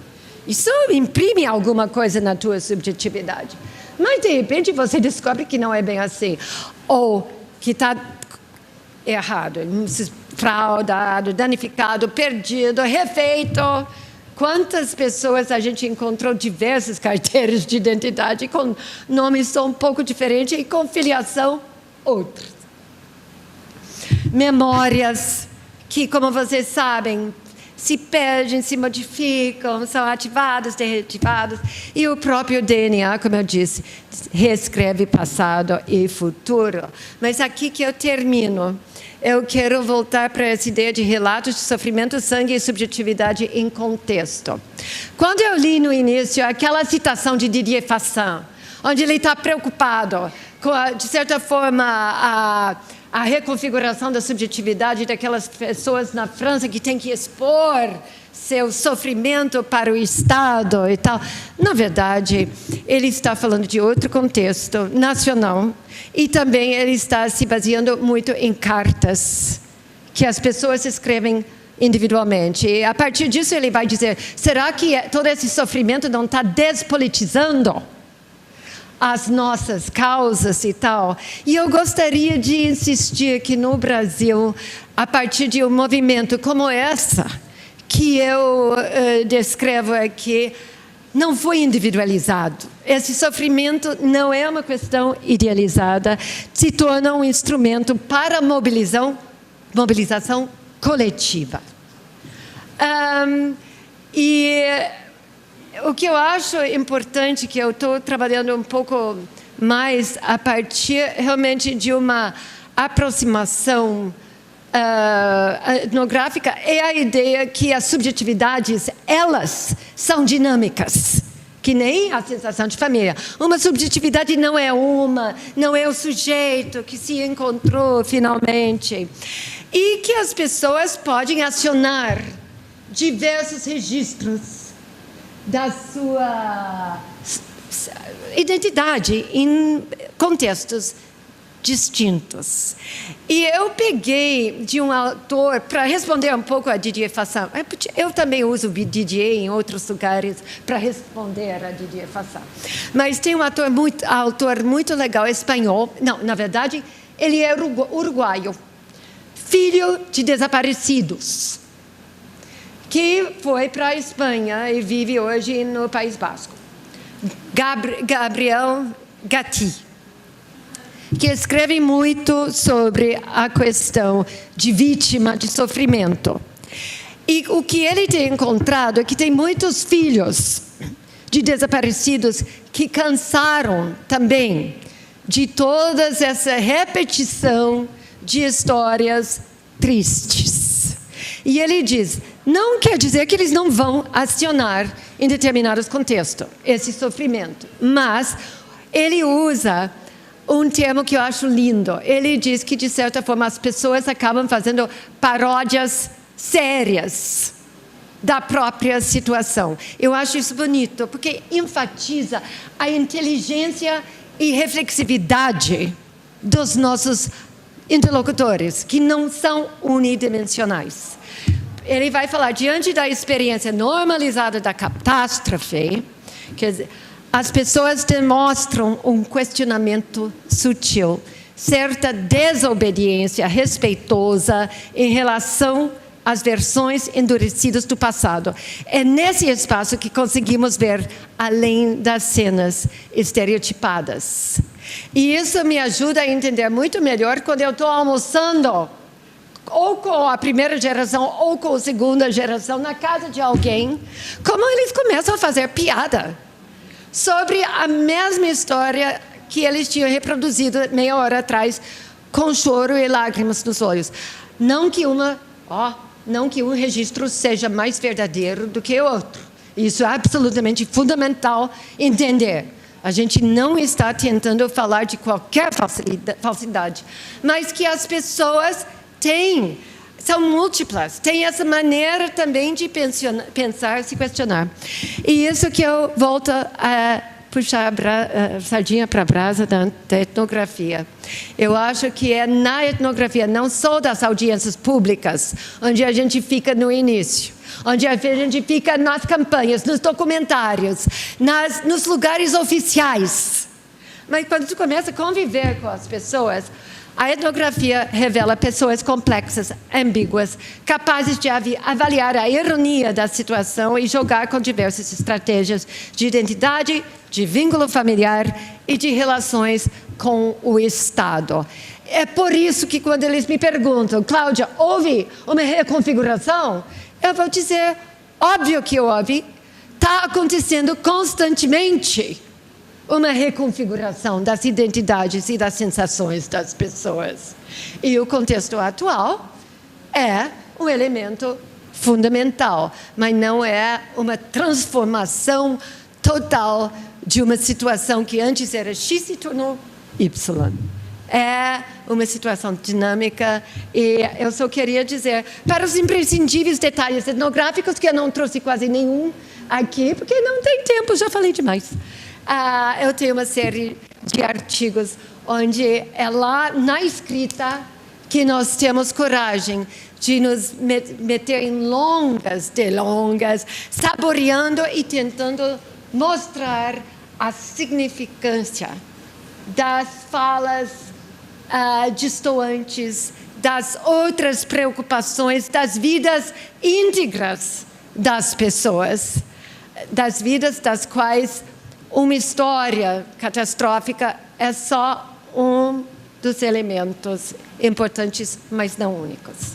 Isso imprime alguma coisa na tua subjetividade. Mas, de repente, você descobre que não é bem assim. Ou que está errado, fraudado, danificado, perdido, refeito. Quantas pessoas a gente encontrou diversas carteiras de identidade com nomes só um pouco diferentes e com filiação outras. Memórias que, como vocês sabem, se perdem, se modificam, são ativados, desativados. E o próprio DNA, como eu disse, reescreve passado e futuro. Mas aqui que eu termino. Eu quero voltar para essa ideia de relatos de sofrimento, sangue e subjetividade em contexto. Quando eu li no início aquela citação de Didier Fassin, onde ele está preocupado com, de certa forma, a reconfiguração da subjetividade daquelas pessoas na França que têm que expor seu sofrimento para o Estado e tal. Na verdade, ele está falando de outro contexto nacional e também ele está se baseando muito em cartas que as pessoas escrevem individualmente. E a partir disso ele vai dizer, será que todo esse sofrimento não está despolitizando as nossas causas e tal? E eu gostaria de insistir que no Brasil, a partir de um movimento como essa, que eu descrevo aqui, não foi individualizado. Esse sofrimento não é uma questão idealizada, se torna um instrumento para mobilização coletiva. E o que eu acho importante, que eu estou trabalhando um pouco mais a partir realmente de uma aproximação etnográfica, é a ideia que as subjetividades, elas são dinâmicas, que nem a sensação de família. Uma subjetividade não é o sujeito que se encontrou finalmente. E que as pessoas podem acionar diversos registros da sua identidade em contextos distintos. E eu peguei de um autor, para responder um pouco a Didier Fassin, eu também uso Didier em outros lugares para responder a Didier Fassin, mas tem um autor muito legal, espanhol, não, na verdade, ele é uruguaio, filho de desaparecidos, que foi para a Espanha e vive hoje no País Basco. Gabriel Gatti, que escreve muito sobre a questão de vítima de sofrimento. E o que ele tem encontrado é que tem muitos filhos de desaparecidos que cansaram também de toda essa repetição de histórias tristes. E ele diz, não quer dizer que eles não vão acionar em determinados contextos esse sofrimento, mas ele usa um termo que eu acho lindo. Ele diz que, de certa forma, as pessoas acabam fazendo paródias sérias da própria situação. Eu acho isso bonito, porque enfatiza a inteligência e reflexividade dos nossos interlocutores, que não são unidimensionais. Ele vai falar, diante da experiência normalizada da catástrofe, quer dizer, as pessoas demonstram um questionamento sutil, certa desobediência respeitosa em relação às versões endurecidas do passado. É nesse espaço que conseguimos ver além das cenas estereotipadas. E isso me ajuda a entender muito melhor quando eu estou almoçando ou com a primeira geração ou com a segunda geração na casa de alguém, como eles começam a fazer piada sobre a mesma história que eles tinham reproduzido meia hora atrás, com choro e lágrimas nos olhos. Não que um registro seja mais verdadeiro do que o outro. Isso é absolutamente fundamental entender. A gente não está tentando falar de qualquer falsidade, mas que as pessoas são múltiplas, tem essa maneira também de pensar, se questionar. E isso que eu volto a puxar a sardinha para a brasa da etnografia. Eu acho que é na etnografia, não só das audiências públicas, onde a gente fica no início, onde a gente fica nas campanhas, nos documentários, nos lugares oficiais. Mas quando tu começa a conviver com as pessoas, a etnografia revela pessoas complexas, ambíguas, capazes de avaliar a ironia da situação e jogar com diversas estratégias de identidade, de vínculo familiar e de relações com o Estado. É por isso que quando eles me perguntam, Cláudia, houve uma reconfiguração? Eu vou dizer, óbvio que houve. Está acontecendo constantemente uma reconfiguração das identidades e das sensações das pessoas. E o contexto atual é um elemento fundamental, mas não é uma transformação total de uma situação que antes era X se tornou Y. É uma situação dinâmica e eu só queria dizer, para os imprescindíveis detalhes etnográficos, que eu não trouxe quase nenhum aqui, porque não tem tempo, já falei demais. Eu tenho uma série de artigos onde é lá na escrita que nós temos coragem de nos meter em longas delongas, saboreando e tentando mostrar a significância das falas distoantes, das outras preocupações, das vidas íntegras das pessoas, das vidas das quais uma história catastrófica é só um dos elementos importantes, mas não únicos.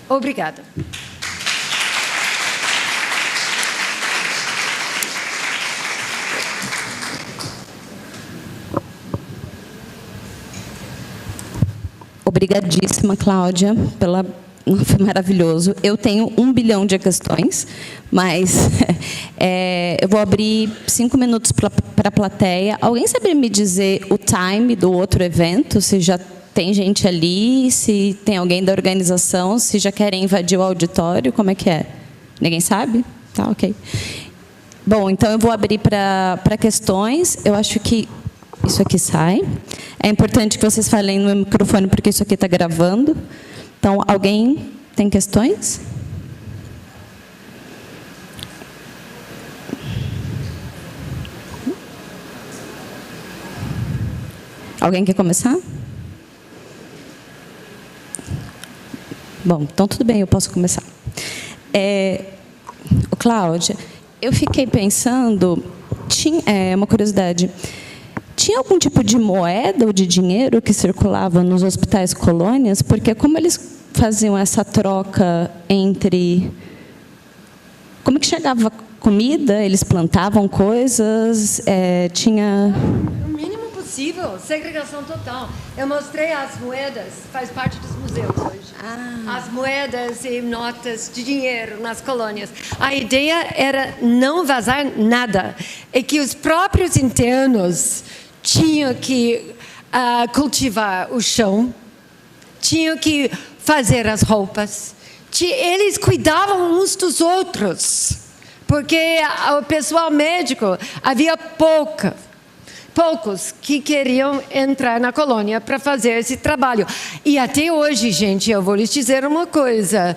Obrigada. Obrigadíssima, Cláudia, foi maravilhoso. Eu tenho 1 bilhão de questões, mas eu vou abrir 5 minutos para a plateia. Alguém sabe me dizer o time do outro evento? Se já tem gente ali, se tem alguém da organização, se já querem invadir o auditório, como é que é? Ninguém sabe? Tá, ok. Bom, então eu vou abrir para questões. Eu acho que isso aqui sai. É importante que vocês falem no microfone, porque isso aqui está gravando. Então, alguém tem questões? Alguém quer começar? Bom, então tudo bem, eu posso começar. Cláudia, eu fiquei pensando, uma curiosidade, tinha algum tipo de moeda ou de dinheiro que circulava nos hospitais colônias? Porque como eles faziam essa troca entre... Como que chegava comida? Eles plantavam coisas? Tinha... O mínimo possível, segregação total. Eu mostrei as moedas, faz parte dos museus hoje. As moedas e notas de dinheiro nas colônias. A ideia era não vazar nada. E que os próprios internos tinham que cultivar o chão, tinham que fazer as roupas. Eles cuidavam uns dos outros, porque o pessoal médico, havia poucos que queriam entrar na colônia para fazer esse trabalho. E até hoje, gente, eu vou lhes dizer uma coisa,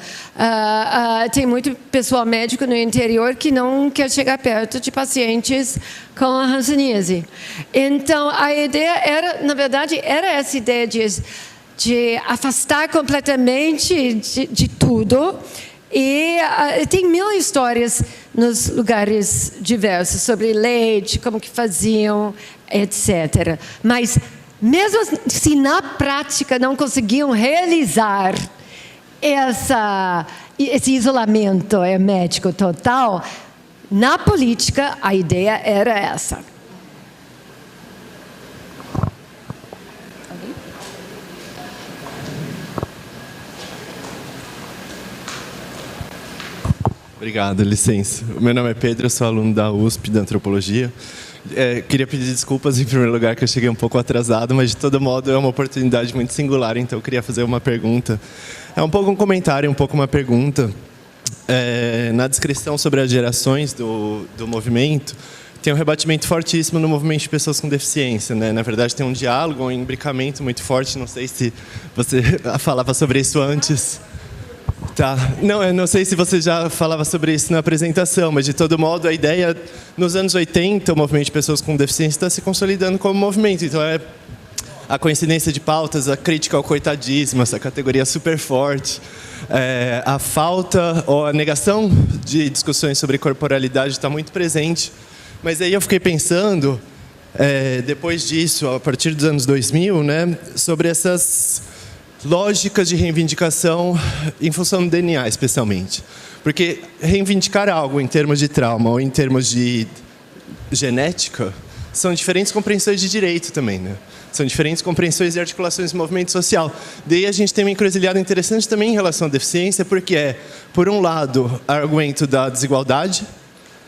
tem muito pessoal médico no interior que não quer chegar perto de pacientes com a hanseníase. Então, a ideia era, na verdade, era essa ideia de afastar completamente de tudo. E tem 1000 histórias nos lugares diversos sobre leite, como que faziam, etc. Mas, mesmo se na prática não conseguiam realizar esse isolamento hermético total, na política a ideia era essa. Obrigado, licença. Meu nome é Pedro, eu sou aluno da USP, da Antropologia. Queria pedir desculpas, em primeiro lugar, que eu cheguei um pouco atrasado, mas, de todo modo, é uma oportunidade muito singular, então eu queria fazer uma pergunta. É um pouco um comentário, um pouco uma pergunta. Na descrição sobre as gerações do movimento, tem um rebatimento fortíssimo no movimento de pessoas com deficiência, né? Na verdade, tem um diálogo, um imbricamento muito forte, não sei se você falava sobre isso antes. Tá. Não, eu não sei se você já falava sobre isso na apresentação, mas, de todo modo, a ideia, nos anos 80, o movimento de pessoas com deficiência está se consolidando como movimento. Então, a coincidência de pautas, a crítica ao coitadismo, essa categoria super forte, a falta ou a negação de discussões sobre corporalidade está muito presente. Mas aí eu fiquei pensando depois disso, a partir dos anos 2000, né, sobre essas lógicas de reivindicação em função do DNA, especialmente. Porque reivindicar algo em termos de trauma ou em termos de genética são diferentes compreensões de direito também, né? São diferentes compreensões e articulações do movimento social. Daí a gente tem uma encruzilhada interessante também em relação à deficiência, porque por um lado, argumento da desigualdade,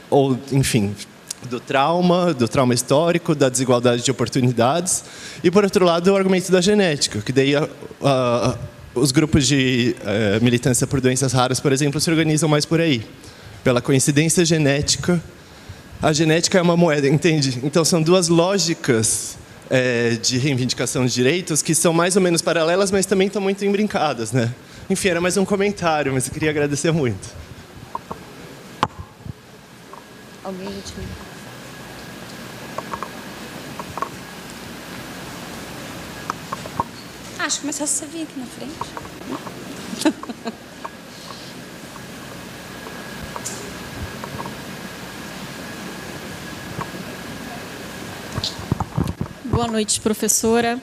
ou, enfim, do trauma histórico, da desigualdade de oportunidades, e, por outro lado, o argumento da genética, que daí os grupos de militância por doenças raras, por exemplo, se organizam mais por aí, pela coincidência genética. A genética é uma moeda, entende? Então, são duas lógicas de reivindicação de direitos que são mais ou menos paralelas, mas também estão muito embrincadas, né? Enfim, era mais um comentário, mas eu queria agradecer muito. Alguém te... Acho que começou a você vir aqui na frente. Boa noite, professora.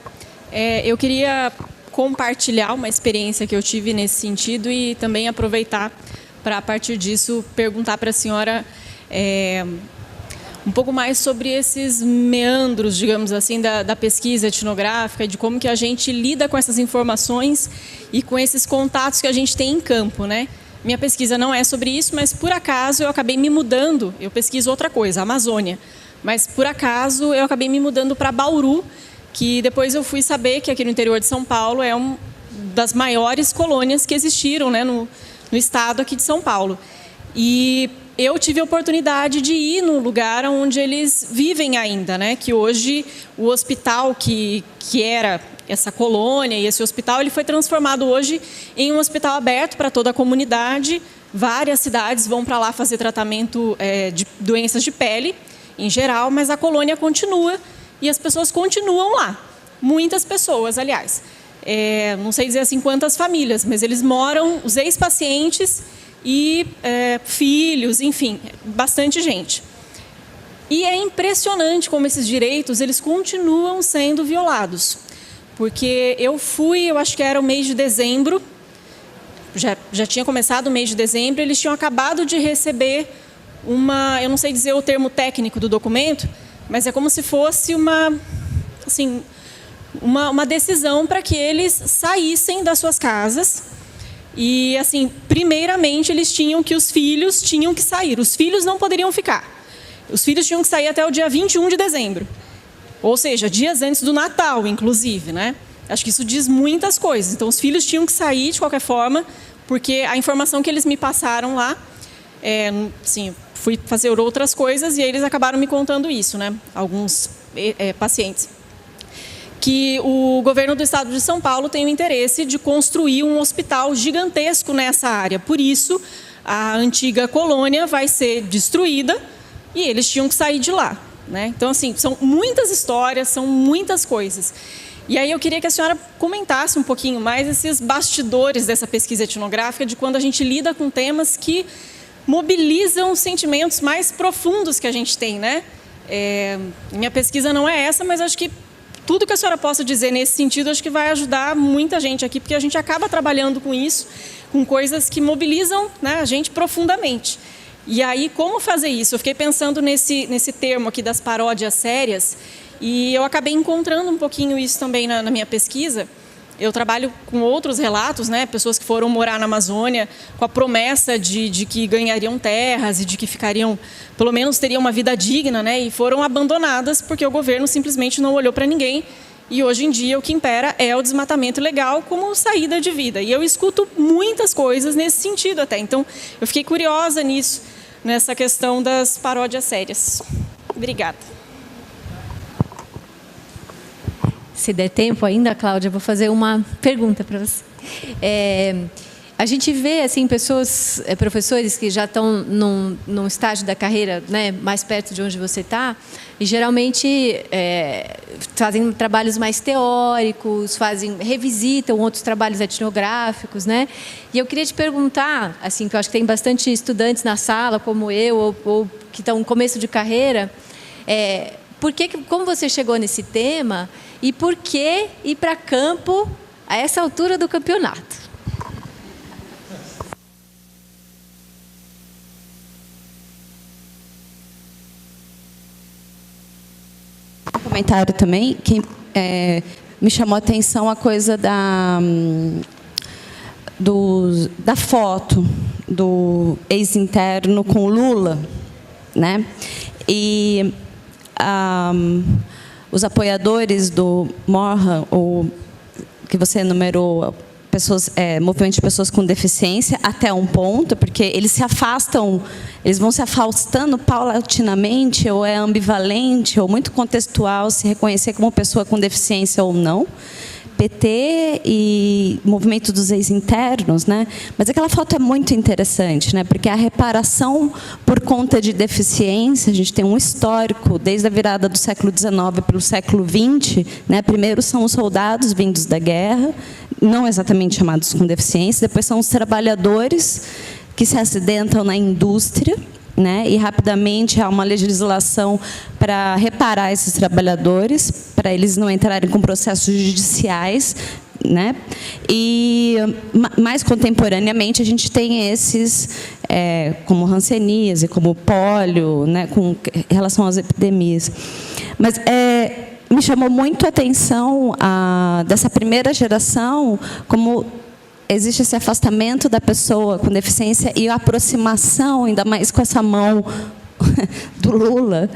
Eu queria compartilhar uma experiência que eu tive nesse sentido e também aproveitar para, a partir disso, perguntar para a senhora um pouco mais sobre esses meandros, digamos assim, da pesquisa etnográfica, de como que a gente lida com essas informações e com esses contatos que a gente tem em campo, né? Minha pesquisa não é sobre isso, mas por acaso eu acabei me mudando, eu pesquiso outra coisa, a Amazônia, mas por acaso eu acabei me mudando para Bauru, que depois eu fui saber que aqui no interior de São Paulo é uma das maiores colônias que existiram, né, no estado aqui de São Paulo. E eu tive a oportunidade de ir no lugar onde eles vivem ainda, né? Que hoje o hospital que era essa colônia e esse hospital, ele foi transformado hoje em um hospital aberto para toda a comunidade. Várias cidades vão para lá fazer tratamento de doenças de pele, em geral, mas a colônia continua e as pessoas continuam lá. Muitas pessoas, aliás. Não sei dizer assim quantas famílias, mas eles moram, os ex-pacientes e filhos, enfim, bastante gente. E é impressionante como esses direitos eles continuam sendo violados. Porque eu acho que era o mês de dezembro, já tinha começado o mês de dezembro, eles tinham acabado de receber eu não sei dizer o termo técnico do documento, mas é como se fosse uma decisão para que eles saíssem das suas casas. E, assim, primeiramente, eles tinham que os filhos tinham que sair. Os filhos não poderiam ficar. Os filhos tinham que sair até o dia 21 de dezembro. Ou seja, dias antes do Natal, inclusive, né? Acho que isso diz muitas coisas. Então, os filhos tinham que sair de qualquer forma, porque a informação que eles me passaram lá, fui fazer outras coisas e eles acabaram me contando isso, né? Alguns pacientes. Que o governo do estado de São Paulo tem o interesse de construir um hospital gigantesco nessa área. Por isso, a antiga colônia vai ser destruída e eles tinham que sair de lá, né? Então, assim, são muitas histórias, são muitas coisas. E aí eu queria que a senhora comentasse um pouquinho mais esses bastidores dessa pesquisa etnográfica, de quando a gente lida com temas que mobilizam os sentimentos mais profundos que a gente tem, né? Minha pesquisa não é essa, mas acho que tudo que a senhora possa dizer nesse sentido, acho que vai ajudar muita gente aqui, porque a gente acaba trabalhando com isso, com coisas que mobilizam, né, a gente profundamente. E aí, como fazer isso? Eu fiquei pensando nesse termo aqui das paródias sérias, e eu acabei encontrando um pouquinho isso também na minha pesquisa. Eu trabalho com outros relatos, né, pessoas que foram morar na Amazônia com a promessa de que ganhariam terras e de que ficariam, pelo menos teriam uma vida digna, né, e foram abandonadas porque o governo simplesmente não olhou para ninguém. E hoje em dia o que impera é o desmatamento ilegal como saída de vida. E eu escuto muitas coisas nesse sentido até. Então, eu fiquei curiosa nisso, nessa questão das paródias sérias. Obrigada. Se der tempo ainda, Cláudia, eu vou fazer uma pergunta para você. A gente vê assim, professores que já estão num estágio da carreira, né, mais perto de onde você está, e geralmente fazem trabalhos mais teóricos, revisitam outros trabalhos etnográficos, né? E eu queria te perguntar, assim, que eu acho que tem bastante estudantes na sala, como eu, ou que estão no começo de carreira, como você chegou nesse tema e por que ir para campo a essa altura do campeonato? Um comentário também que me chamou a atenção a coisa da foto do ex-interno com Lula, né? E os apoiadores do MORRA, que você enumerou, movimento de pessoas com deficiência, até um ponto, porque eles vão se afastando paulatinamente, ou é ambivalente, ou muito contextual, se reconhecer como pessoa com deficiência ou não. PT e movimento dos ex-internos, né? Mas aquela foto é muito interessante, né? Porque a reparação por conta de deficiência, a gente tem um histórico desde a virada do século XIX para o século XX, né? Primeiro são os soldados vindos da guerra, não exatamente chamados com deficiência, depois são os trabalhadores que se acidentam na indústria, né? E rapidamente há uma legislação para reparar esses trabalhadores, para eles não entrarem com processos judiciais, né? E mais contemporaneamente a gente tem esses como hanseníase, como pólio, né? Com relação às epidemias. Mas me chamou muito a atenção dessa primeira geração, como existe esse afastamento da pessoa com deficiência e a aproximação, ainda mais com essa mão do Lula,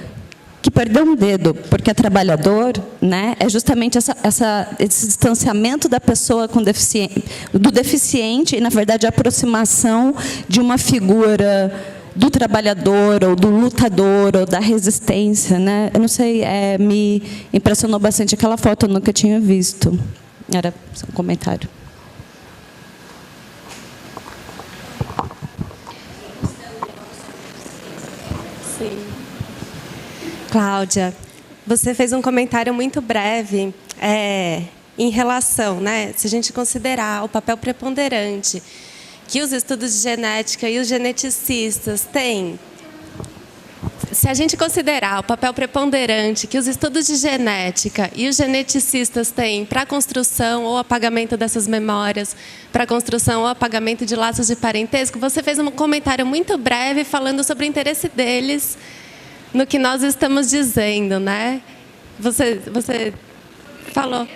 que perdeu um dedo, porque é trabalhador, né? É justamente esse distanciamento da pessoa com do deficiente e, na verdade, a aproximação de uma figura do trabalhador, ou do lutador, ou da resistência, né? Eu não sei, me impressionou bastante aquela foto, eu nunca tinha visto. Era só um comentário. Cláudia, você fez um comentário muito breve em relação, né, se a gente considerar o papel preponderante que os estudos de genética e os geneticistas têm, se a gente considerar o papel preponderante que os estudos de genética e os geneticistas têm para a construção ou apagamento dessas memórias, para a construção ou apagamento de laços de parentesco, você fez um comentário muito breve falando sobre o interesse deles no que nós estamos dizendo, né? Você falou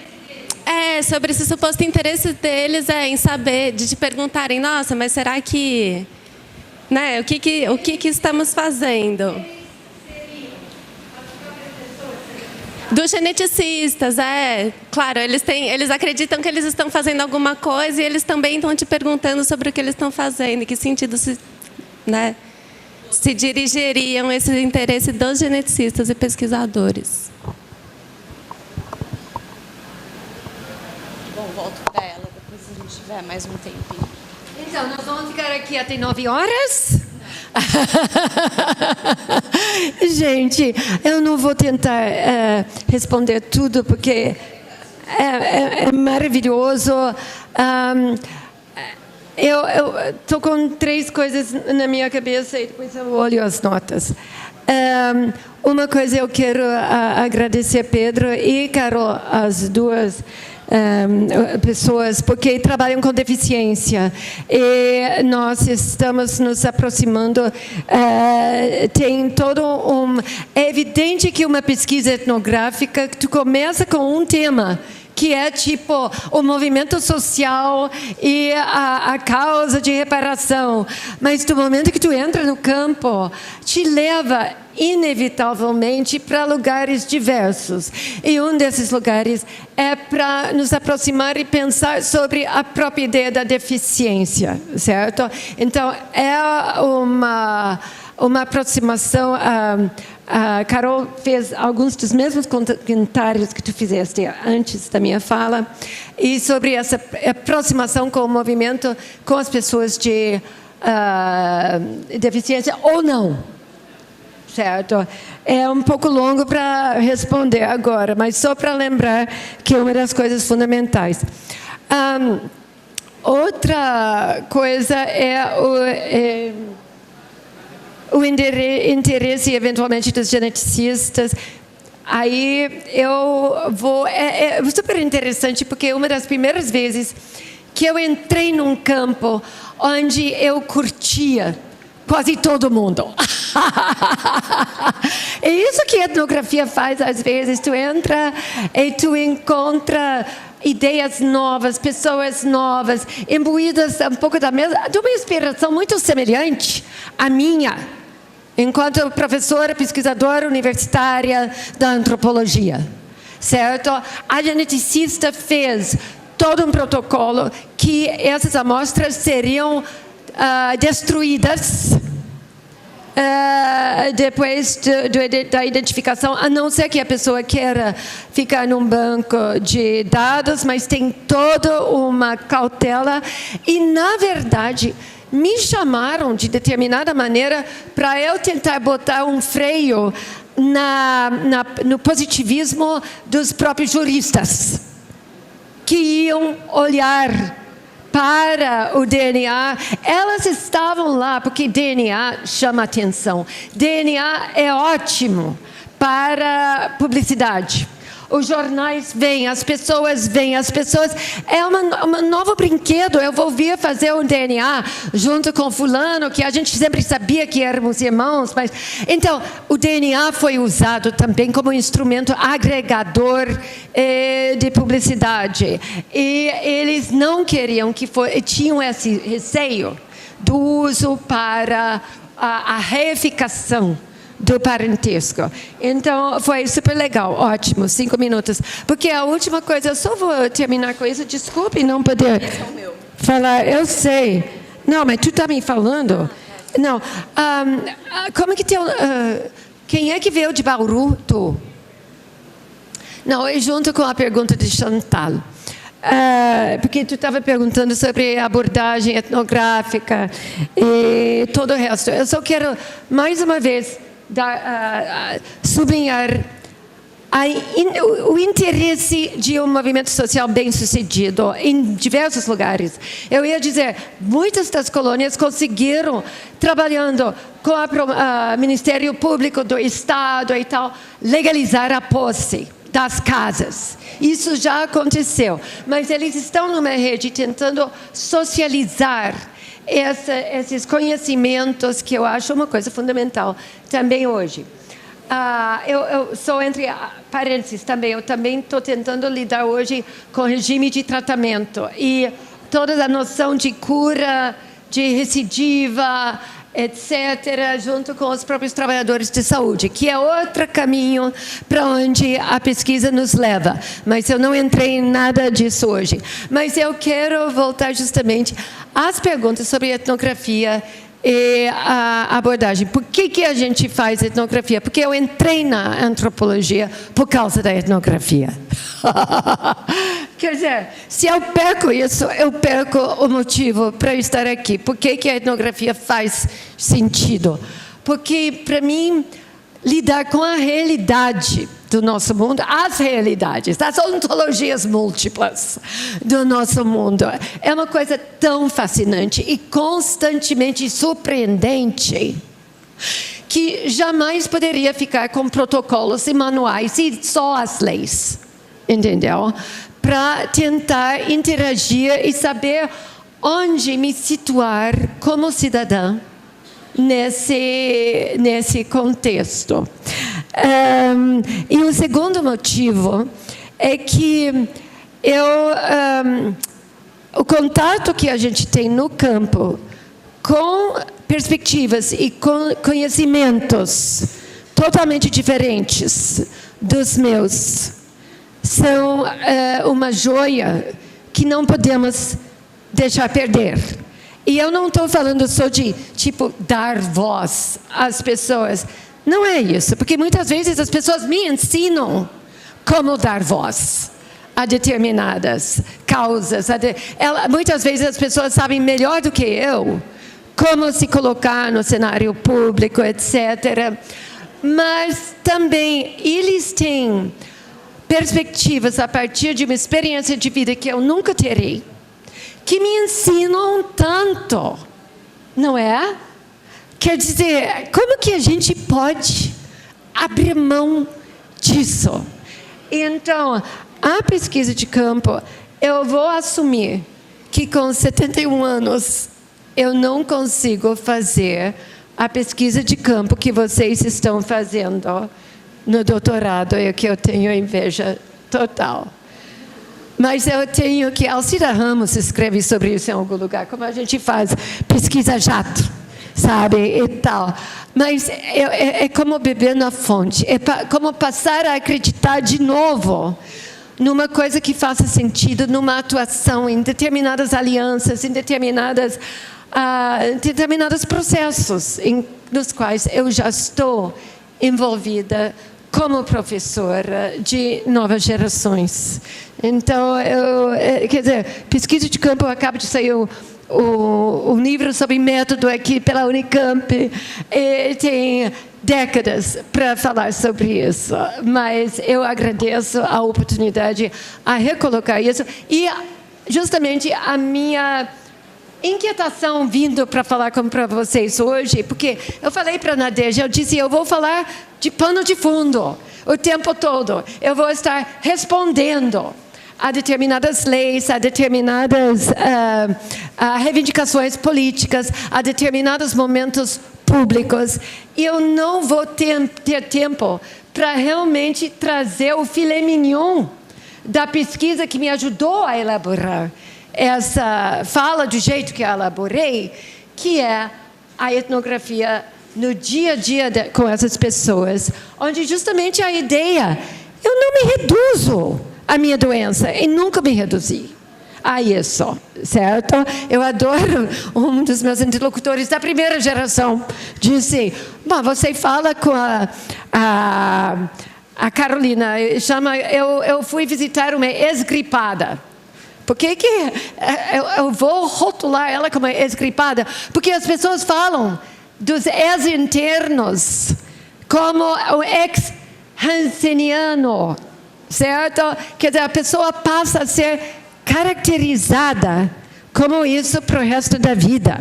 sobre esse suposto interesse deles em saber, de te perguntarem, nossa, mas será que, né? O que estamos fazendo? Dos geneticistas, claro, eles acreditam que eles estão fazendo alguma coisa e eles também estão te perguntando sobre o que eles estão fazendo, em que sentido se dirigiriam esse interesse dos geneticistas e pesquisadores. Bom, volto para ela, depois a gente tiver mais um tempinho. Então, nós vamos ficar aqui até 9 horas? Gente, eu não vou tentar responder tudo, porque é maravilhoso. Eu estou com 3 coisas na minha cabeça e depois eu olho as notas. Uma coisa eu quero agradecer a Pedro e Carol, as duas pessoas, porque trabalham com deficiência. E nós estamos nos aproximando. Tem todo é evidente que uma pesquisa etnográfica, tu começa com um tema, que é tipo o movimento social e a causa de reparação. Mas do momento que tu entra no campo, te leva inevitavelmente para lugares diversos. E um desses lugares é para nos aproximar e pensar sobre a própria ideia da deficiência, certo? Então, é uma aproximação. A Carol fez alguns dos mesmos comentários que tu fizeste antes da minha fala, e sobre essa aproximação com o movimento, com as pessoas de deficiência ou não, certo? É um pouco longo para responder agora, mas só para lembrar que é uma das coisas fundamentais. Outra coisa é o interesse, eventualmente, dos geneticistas. Aí eu vou... É super interessante, porque uma das primeiras vezes que eu entrei num campo onde eu curtia quase todo mundo. É isso que a etnografia faz às vezes. Tu entra e tu encontra ideias novas, pessoas novas, imbuídas um pouco de uma inspiração muito semelhante à minha, enquanto professora, pesquisadora universitária da antropologia, certo? A geneticista fez todo um protocolo que essas amostras seriam destruídas depois da identificação, a não ser que a pessoa queira ficar num banco de dados, mas tem toda uma cautela. E, na verdade, me chamaram de determinada maneira para eu tentar botar um freio no positivismo dos próprios juristas, que iam olhar para o DNA. Elas estavam lá porque DNA chama atenção. DNA é ótimo para publicidade. Os jornais vêm, as pessoas vêm, É um novo brinquedo. Eu vou vir fazer um DNA junto com fulano, que a gente sempre sabia que éramos irmãos. Mas então, o DNA foi usado também como instrumento agregador de publicidade. E eles não queriam tinham esse receio do uso para a reificação do parentesco. Então, foi super legal, ótimo, 5 minutos. Porque a última coisa, eu só vou terminar com isso, desculpe não poder falar, eu sei. Não, mas tu está me falando? Não, como que tem... quem é que veio de Bauru? Tu? Não, é junto com a pergunta de Chantal. Porque tu estava perguntando sobre abordagem etnográfica e todo o resto. Eu só quero, mais uma vez, sublinhar o interesse de um movimento social bem-sucedido em diversos lugares. Eu ia dizer, muitas das colônias conseguiram, trabalhando com o Ministério Público do Estado e tal, legalizar a posse das casas. Isso já aconteceu, mas eles estão numa rede tentando socializar esses conhecimentos, que eu acho uma coisa fundamental também hoje. Eu sou entre parênteses também, eu também estou tentando lidar hoje com regime de tratamento e toda a noção de cura, de recidiva, etc., junto com os próprios trabalhadores de saúde, que é outro caminho para onde a pesquisa nos leva. Mas eu não entrei em nada disso hoje. Mas eu quero voltar justamente às perguntas sobre etnografia e a abordagem. Por que a gente faz etnografia? Porque eu entrei na antropologia por causa da etnografia. Quer dizer, se eu perco isso, eu perco o motivo para estar aqui. Por que a etnografia faz sentido? Porque, para mim, lidar com a realidade do nosso mundo, as realidades, as ontologias múltiplas do nosso mundo, é uma coisa tão fascinante e constantemente surpreendente que jamais poderia ficar com protocolos e manuais e só as leis, entendeu? Para tentar interagir e saber onde me situar como cidadã nesse contexto. E o segundo motivo é que o contato que a gente tem no campo com perspectivas e com conhecimentos totalmente diferentes dos meus são uma joia que não podemos deixar perder. E eu não estou falando só de, dar voz às pessoas. Não é isso, porque muitas vezes as pessoas me ensinam como dar voz a determinadas causas. Muitas vezes as pessoas sabem melhor do que eu como se colocar no cenário público, etc. Mas também eles têm perspectivas a partir de uma experiência de vida que eu nunca terei, que me ensinam tanto, não é? Quer dizer, como que a gente pode abrir mão disso. Então, a pesquisa de campo, eu vou assumir que com 71 anos eu não consigo fazer a pesquisa de campo que vocês estão fazendo no doutorado, e que eu tenho inveja total. Mas eu tenho que... Alcira Ramos escreve sobre isso em algum lugar, como a gente faz pesquisa jato, sabe, e tal. Mas é como beber na fonte, é como passar a acreditar de novo numa coisa que faça sentido, numa atuação em determinadas alianças, em determinados processos nos quais eu já estou envolvida como professora de novas gerações. Então, quer dizer, pesquisa de campo, acaba de sair o livro sobre método aqui pela Unicamp, e tem décadas para falar sobre isso, mas eu agradeço a oportunidade a recolocar isso, e justamente a minha inquietação vindo para falar para vocês hoje, porque eu falei para a Nadejda, eu disse, eu vou falar de pano de fundo o tempo todo, eu vou estar respondendo a determinadas leis, a determinadas reivindicações políticas, a determinados momentos públicos, e eu não vou ter tempo para realmente trazer o filé mignon da pesquisa que me ajudou a elaborar essa fala do jeito que eu elaborei, que é a etnografia no dia a dia com essas pessoas, onde justamente a ideia, eu não me reduzo à minha doença, e nunca me reduzi a isso, certo? Eu adoro, um dos meus interlocutores da primeira geração disse, bom, você fala com a Carolina, eu fui visitar uma ex-gripada. Por que eu vou rotular ela como ex-gripada? Porque as pessoas falam dos ex-internos como o ex-hanseniano, certo? Quer dizer, a pessoa passa a ser caracterizada como isso para o resto da vida.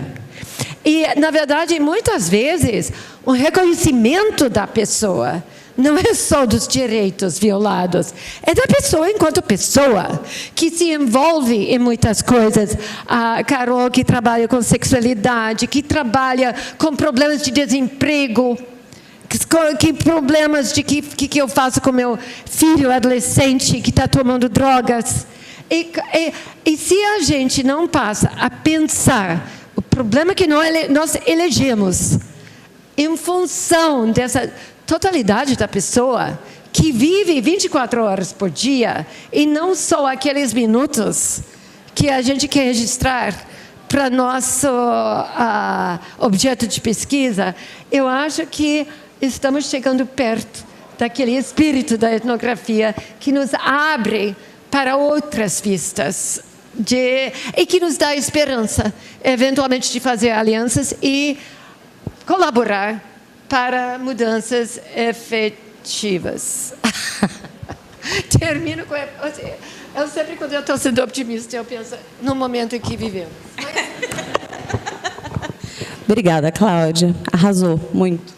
E, na verdade, muitas vezes, o reconhecimento da pessoa não é só dos direitos violados, é da pessoa enquanto pessoa, que se envolve em muitas coisas. A Carol, que trabalha com sexualidade, que trabalha com problemas de desemprego, que problemas de que eu faço com meu filho adolescente que está tomando drogas. E se a gente não passa a pensar o problema que nós elegemos em função dessa totalidade da pessoa que vive 24 horas por dia e não só aqueles minutos que a gente quer registrar para nosso objeto de pesquisa, eu acho que estamos chegando perto daquele espírito da etnografia que nos abre para outras vistas e que nos dá esperança, eventualmente, de fazer alianças e colaborar para mudanças efetivas. Termino com... Eu sempre, quando eu estou sendo optimista, eu penso no momento em que vivemos. Obrigada, Cláudia. Arrasou muito.